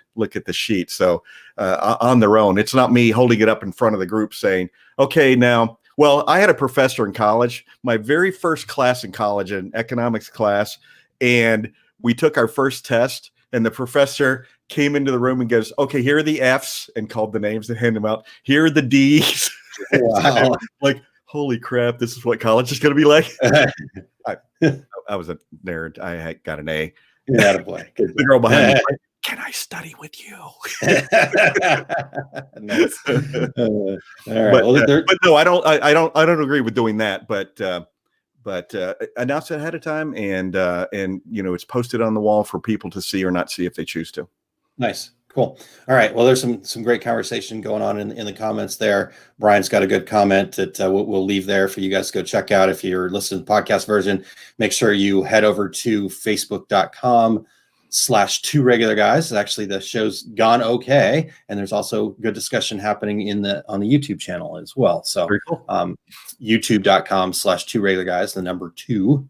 sheet. So on their own, it's not me holding it up in front of the group saying, okay, now, well, I had a professor in college, my very first class in college, an economics class, and we took our first test, and the professor came into the room and goes, okay, here are the F's, and called the names and handed them out. Here are the D's. Wow. Like, holy crap, this is what college is going to be like. I was a nerd. I got an A. Yeah, boy. The girl behind me, like, can I study with you? Nice. All right. But no, I don't agree with doing that. But announce it ahead of time, and it's posted on the wall for people to see or not see if they choose to. Nice. Cool. All right. Well, there's some great conversation going on in the comments there. Brian's got a good comment that we'll leave there for you guys to go check out. If you're listening to the podcast version, make sure you head over to facebook.com/Two Regular Guys. Actually, the show's gone okay, and there's also good discussion happening on the YouTube channel as well. So cool. youtube.com/Two Regular Guys, the number 2.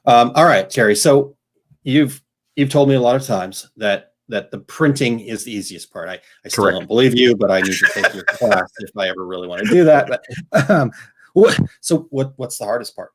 All right, Terry. So you've told me a lot of times that the printing is the easiest part. I still Correct. don't believe you, but I need to take your class if I ever really want to do that. But what's the hardest part?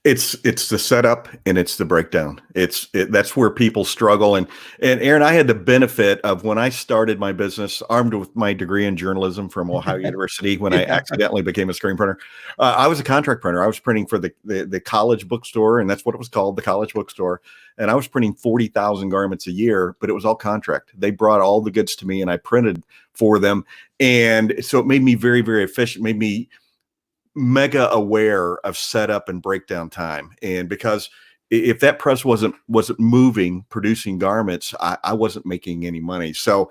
It's the setup and it's the breakdown. That's where people struggle. And Aaron, I had the benefit of, when I started my business, armed with my degree in journalism from Ohio University, when I accidentally became a screen printer, I was a contract printer. I was printing for the college bookstore, and that's what it was called, the college bookstore. And I was printing 40,000 garments a year, but it was all contract. They brought all the goods to me and I printed for them. And so it made me very, very efficient, made me mega aware of setup and breakdown time. And because if that press wasn't moving, producing garments, I wasn't making any money. So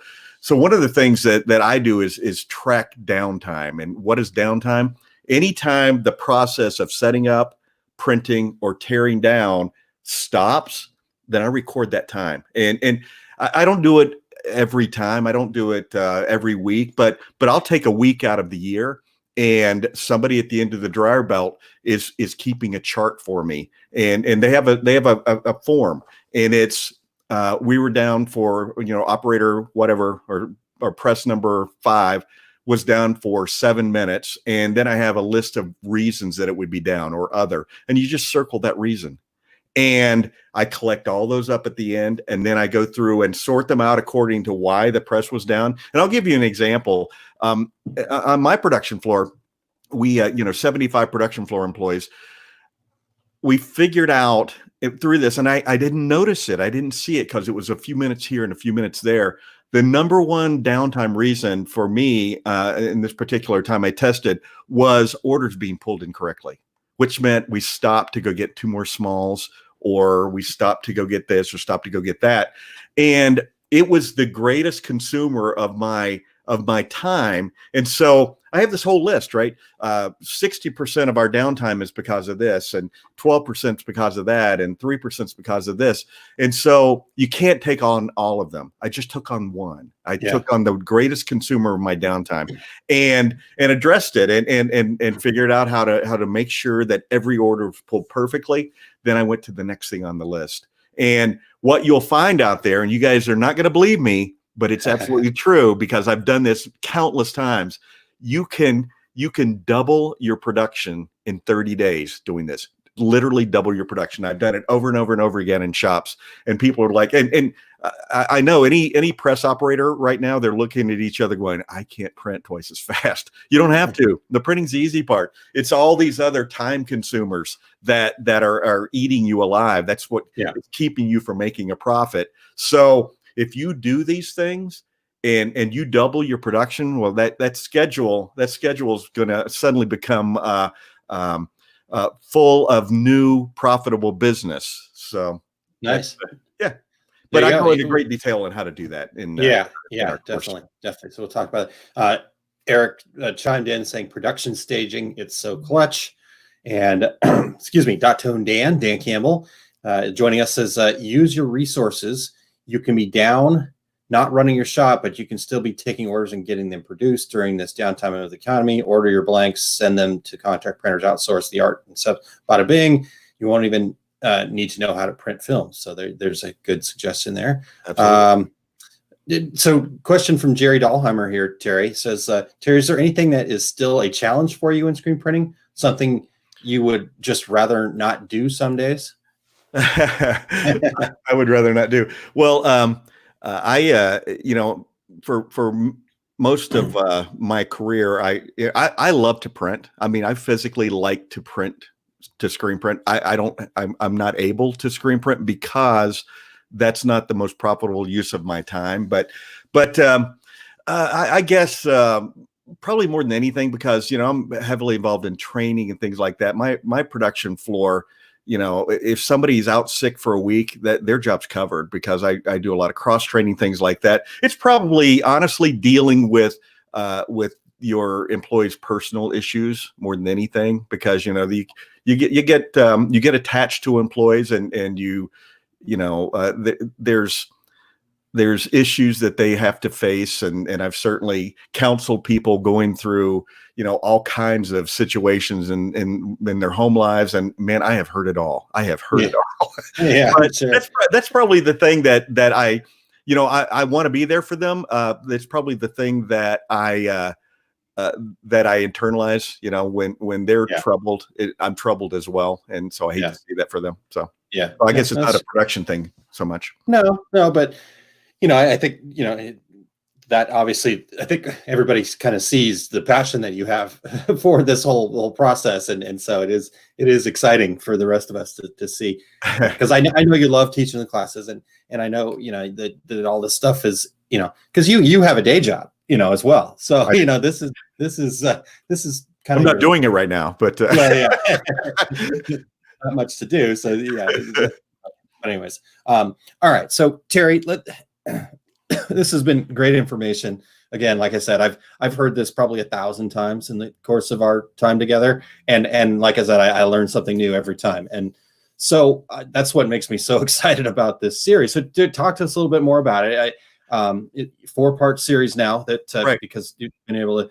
one of the things that I do is track downtime. And what is downtime? Anytime the process of setting up, printing, or tearing down stops, then I record that time. And I don't do it every time. I don't do it every week, but I'll take a week out of the year, and somebody at the end of the dryer belt is keeping a chart for me, and they have a form, and it's we were down for operator whatever or press number 5 was down for 7 minutes, and then I have a list of reasons that it would be down or other, and you just circle that reason. And I collect all those up at the end, and then I go through and sort them out according to why the press was down. And I'll give you an example. On my production floor, we 75 production floor employees. We figured out through this, and I didn't notice it. I didn't see it because it was a few minutes here and a few minutes there. The number one downtime reason for me in this particular time I tested was orders being pulled incorrectly, which meant we stopped to go get 2 more smalls, or we stopped to go get this or stopped to go get that. And it was the greatest consumer of my time. And so I have this whole list, right? 60% of our downtime is because of this, and 12% is because of that, and 3% is because of this. And so you can't take on all of them. I just took on one. I took on the greatest consumer of my downtime and addressed it and figured out how to make sure that every order was pulled perfectly. Then I went to the next thing on the list. And what you'll find out there, and you guys are not going to believe me, but it's absolutely true because I've done this countless times. You can double your production in 30 days doing this. Literally double your production. I've done it over and over and over again in shops, and people are like, and I know any press operator right now, they're looking at each other going, I can't print twice as fast. You don't have to. The printing's the easy part. It's all these other time consumers that are eating you alive. That's what is keeping you from making a profit. So if you do these things and you double your production, well, that schedule is going to suddenly become full of new profitable business. So nice. But I go into great detail on how to do that. Definitely. So we'll talk about it. Eric chimed in saying production staging, it's so clutch. And excuse me, Tone Dan Campbell joining us says, use your resources. You can be down, not running your shop, but you can still be taking orders and getting them produced during this downtime of the economy. Order your blanks, send them to contract printers, outsource the art and stuff. Bada bing. You won't even need to know how to print film. So there's a good suggestion there. So question from Jerry Dahlheimer here, Terry, says, Terry, is there anything that is still a challenge for you in screen printing? Something you would just rather not do some days? I would rather not do. Well, for most of my career, I love to print. I mean, I physically like to print, to screen print. I'm not able to screen print because that's not the most profitable use of my time. But I guess probably more than anything, because I'm heavily involved in training and things like that. My production floor, if somebody's out sick for a week, that their job's covered because I do a lot of cross training, things like that. It's probably honestly dealing with your employees' personal issues more than anything, because you get attached to employees and there's issues that they have to face, and I've certainly counseled people going through all kinds of situations in their home lives, and man, I have heard it all. It all. Yeah, but sure. That's probably the thing that I want to be there for them. That's probably the thing that I internalize. When they're troubled, I'm troubled as well, and so I hate to see that for them. So I guess it's not a production thing so much. No, but I think that obviously, I think everybody kind of sees the passion that you have for this whole process, and so it is exciting for the rest of us to see, because I know you love teaching the classes, and I know that all this stuff is because you have a day job as well, so this is kind I'm not doing it right now, but not much to do. So yeah. But anyways, all right. So Terry, this has been great information. Again, like I said, I've heard this probably 1,000 times in the course of our time together, and like I said, I learn something new every time, and so that's what makes me so excited about this series. So, talk to us a little bit more about it. 4-part series now that Right. because you've been able to,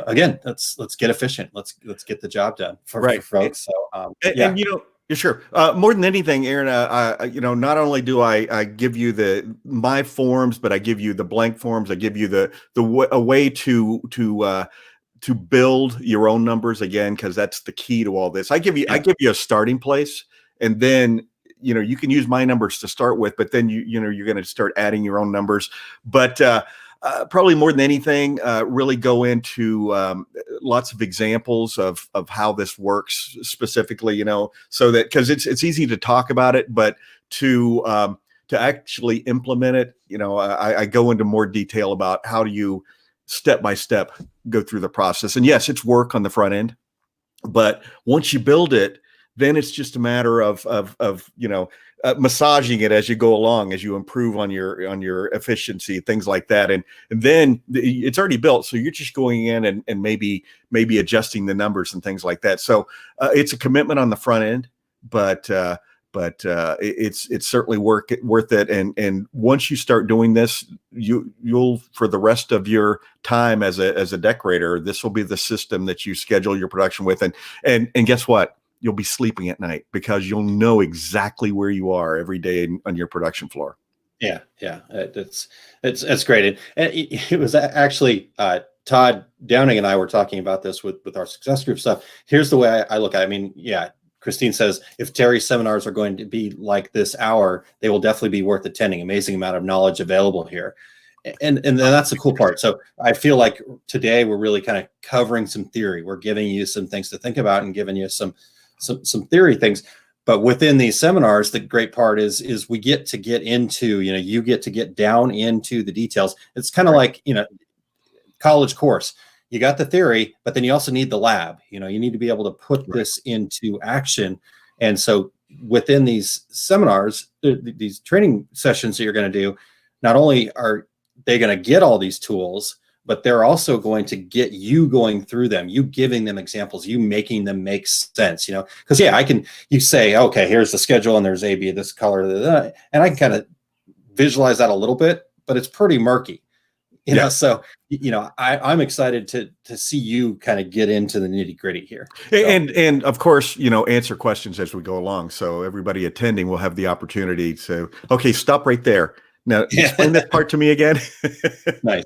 again, let's get efficient. Let's get the job done for folks. So, and yeah, sure. More than anything, Aaron, not only do I give you my forms, but I give you the blank forms. I give you a way to build your own numbers again, because that's the key to all this. I give you a starting place, and then you can use my numbers to start with, but then you're going to start adding your own numbers. But probably more than anything, really go into lots of examples of how this works specifically, so that, because it's easy to talk about it, but to actually implement it, I go into more detail about how do you step by step go through the process. And yes, it's work on the front end, but once you build it, then it's just a matter of massaging it as you go along, as you improve on your efficiency, things like that. And then it's already built. So you're just going in and maybe adjusting the numbers and things like that. So it's a commitment on the front end, but it's certainly worth it. And once you start doing this, you'll for the rest of your time as a decorator, this will be the system that you schedule your production with. And guess what? You'll be sleeping at night because you'll know exactly where you are every day on your production floor. Yeah. It's great. And it was actually Todd Downing and I were talking about this with our success group stuff. Here's the way I look at it. I mean, yeah, Christine says if Terry's seminars are going to be like this hour, they will definitely be worth attending. Amazing amount of knowledge available here. And that's the cool part. So I feel like today we're really kind of covering some theory. We're giving you some things to think about and giving you some theory things. But within these seminars, the great part is we get to get into, you get to get down into the details. It's kind of like, college course. You got the theory, but then you also need the lab. You need to be able to put this into action. And so within these seminars, these training sessions that you're going to do, not only are they going to get all these tools, but they're also going to get you going through them, you giving them examples, you making them make sense, because you say, okay, here's the schedule and there's A, B, this color, and I can kind of visualize that a little bit, but it's pretty murky, know, so, I'm excited to see you kind of get into the nitty gritty here. So. And of course, answer questions as we go along. So everybody attending will have the opportunity to, okay, stop right there. Now, explain that part to me again. Nice.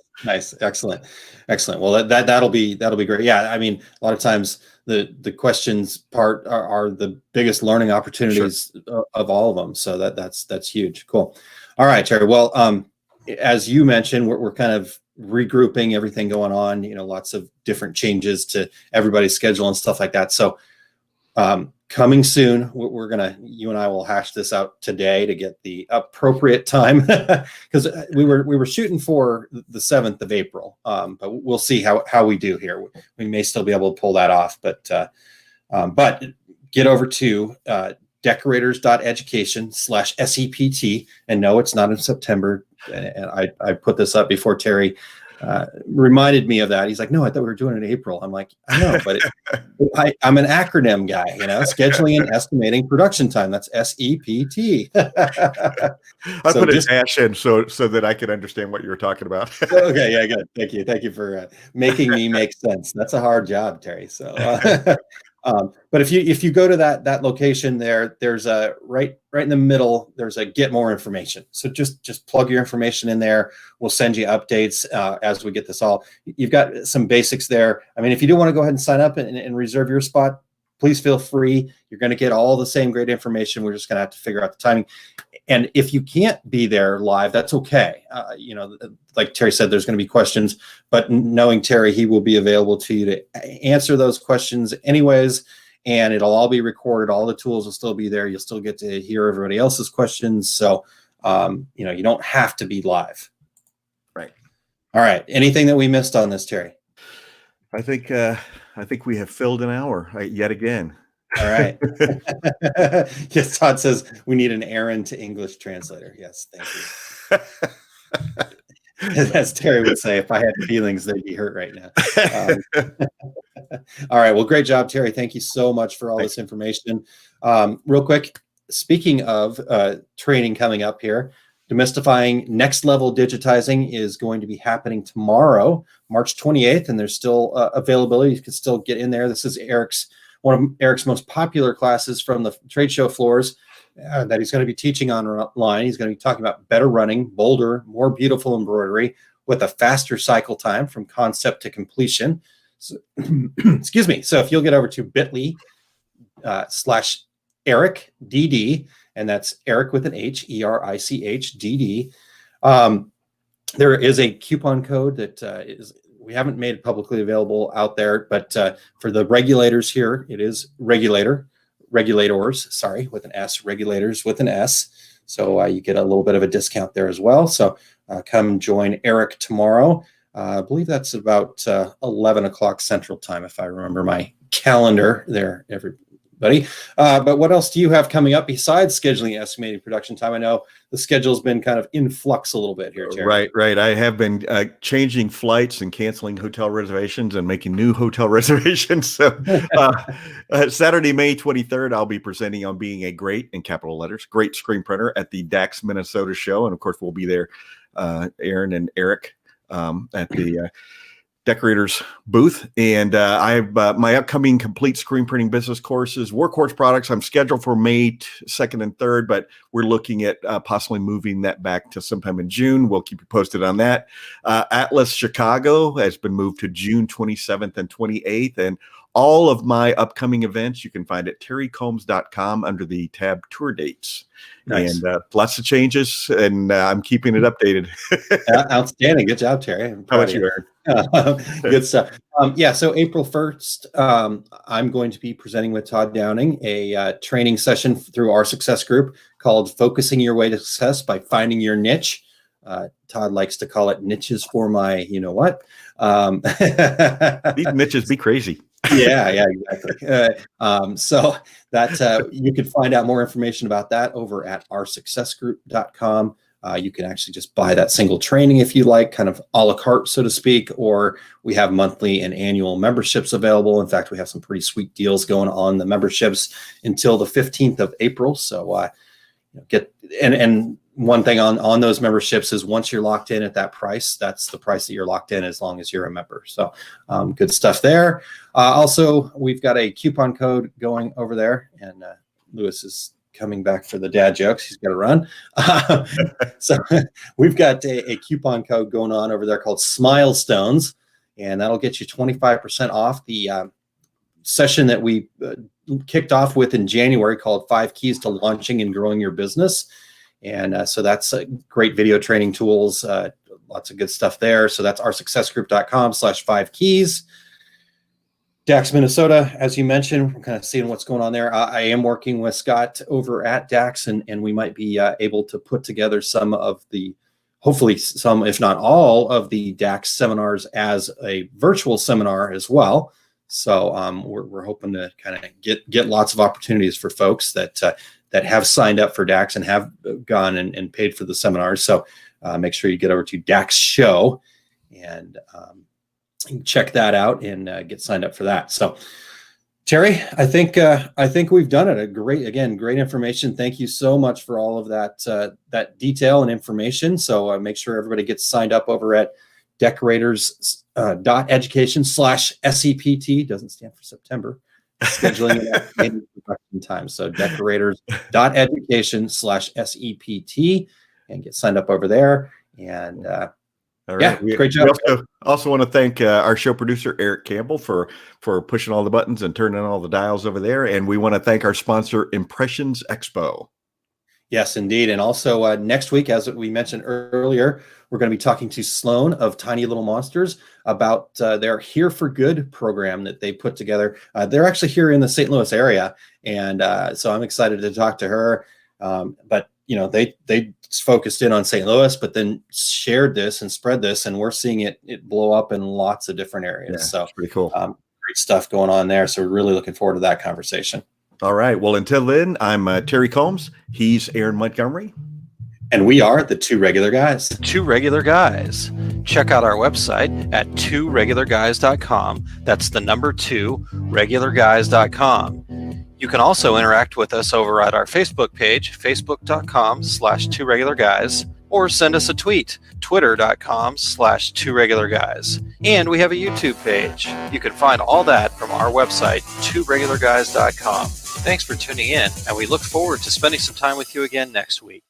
Excellent. Well, that'll be great. Yeah. I mean, a lot of times the questions part are the biggest learning opportunities of all of them. So that's huge. Cool. All right, Terry. Well, as you mentioned, we're kind of regrouping everything going on, lots of different changes to everybody's schedule and stuff like that. So, coming soon, you and I will hash this out today to get the appropriate time, because we were shooting for the 7th of April, but we'll see how we do here. We may still be able to pull that off, but get over to decorators.education/SEPT, and no, it's not in September. And I put this up before Terry reminded me of that. He's like, no, I thought we were doing it in April. I'm like, I know, but I'm an acronym guy, scheduling and estimating production time. That's SEPT. I put a dash in so that I could understand what you were talking about. Okay, yeah, good. Thank you for making me make sense. That's a hard job, Terry. So, but if you go to that location there's a right in the middle, there's a get more information. So just plug your information in there. We'll send you updates as we get this all. You've got some basics there. I mean, if you do want to go ahead and sign up and reserve your spot, please feel free. You're going to get all the same great information. We're just going to have to figure out the timing. And if you can't be there live, that's okay. Like Terry said, there's going to be questions, but knowing Terry, he will be available to you to answer those questions anyways. And it'll all be recorded. All the tools will still be there. You'll still get to hear everybody else's questions. So, you don't have to be live. Right. All right. Anything that we missed on this, Terry? I think we have filled an hour yet again. All right. Yes, Todd says we need an Aaron to English translator. Yes, thank you. As Terry would say, if I had feelings, they'd be hurt right now. All right. Well, great job, Terry. Thank you so much for all this information. Real quick, speaking of training coming up here, Demystifying Next Level Digitizing is going to be happening tomorrow, March 28th, and there's still availability. You can still get in there. This is one of Eric's most popular classes from the trade show floors that he's going to be teaching online. He's going to be talking about better running, bolder, more beautiful embroidery with a faster cycle time from concept to completion. So, excuse me. So if you'll get over to bit.ly/Eric DD, and that's Eric with an H, ERICHDD. There is a coupon code that we haven't made publicly available out there, but for the regulators here, it is regulators, with an S, regulators with an S. So you get a little bit of a discount there as well. So come join Eric tomorrow. I believe that's about 11 o'clock Central Time, if I remember my calendar there, everybody. But what else do you have coming up besides scheduling estimated production time? I know the schedule's been kind of in flux a little bit here, Terry. Right. I have been changing flights and canceling hotel reservations and making new hotel reservations. So Saturday, May 23rd, I'll be presenting on being a great, in capital letters, great screen printer at the DAX Minnesota show. And of course, we'll be there, Aaron and Eric, at the Decorators booth. And I have my upcoming complete screen printing business courses, Workhorse products. I'm scheduled for May 2nd and 3rd, but we're looking at possibly moving that back to sometime in June. We'll keep you posted on that. Atlas Chicago has been moved to June 27th and 28th. And all of my upcoming events you can find at terrycombs.com under the tab tour dates. Nice. And lots of changes, and I'm keeping it updated. Outstanding. Good job, Terry. How about you, Aaron? Good stuff. So April 1st, I'm going to be presenting with Todd Downing a training session through our success group called Focusing Your Way to Success by Finding Your Niche. Todd likes to call it niches for my you-know-what. These niches be crazy. Yeah, exactly. So that you can find out more information about that over at oursuccessgroup.com. You can actually just buy that single training if you like, kind of a la carte, so to speak, or we have monthly and annual memberships available. In fact, we have some pretty sweet deals going on the memberships until the 15th of April. So and one thing on those memberships is once you're locked in at that price, that's the price that you're locked in as long as you're a member. So good stuff there. Also, we've got a coupon code going over there, and Lewis is coming back for the dad jokes. He's got to run. So we've got a coupon code going on over there called Smilestones, and that'll get you 25% off the session that we kicked off with in January called 5 Keys to Launching and Growing Your Business. And so that's great video training tools, lots of good stuff there. So that's oursuccessgroup.com/5keys. DAX Minnesota, as you mentioned, we're kind of seeing what's going on there. I am working with Scott over at DAX, and we might be able to put together some of the, hopefully some, if not all, of the DAX seminars as a virtual seminar as well. So we're hoping to kind of get lots of opportunities for folks that have signed up for DAX and have gone and paid for the seminars. So make sure you get over to DAX Show and check that out and get signed up for that. So Terry, I think we've done it. Great information. Thank you so much for all of that detail and information. So make sure everybody gets signed up over at decorators.education/SEPT. Doesn't stand for September. Scheduling and production time. So decorators.education/SEPT and get signed up over there. And all right. Yeah, great job. We also want to thank our show producer, Eric Campbell, for pushing all the buttons and turning on all the dials over there. And we want to thank our sponsor, Impressions Expo. Yes, indeed. And also next week, as we mentioned earlier, we're going to be talking to Sloan of Tiny Little Monsters about their Here for Good program that they put together. They're actually here in the St. Louis area. And so I'm excited to talk to her. But, they focused in on St. Louis, but then shared this and spread this. And we're seeing it blow up in lots of different areas. Yeah, so it's pretty cool. Great stuff going on there. So we're really looking forward to that conversation. All right. Well, until then, I'm Terry Combs. He's Aaron Montgomery. And we are the Two Regular Guys. Two Regular Guys. Check out our website at tworegularguys.com. That's the number 2, regularguys.com. You can also interact with us over at our Facebook page, facebook.com/tworegularguys, or send us a tweet, twitter.com/tworegularguys. And we have a YouTube page. You can find all that from our website, tworegularguys.com. Thanks for tuning in, and we look forward to spending some time with you again next week.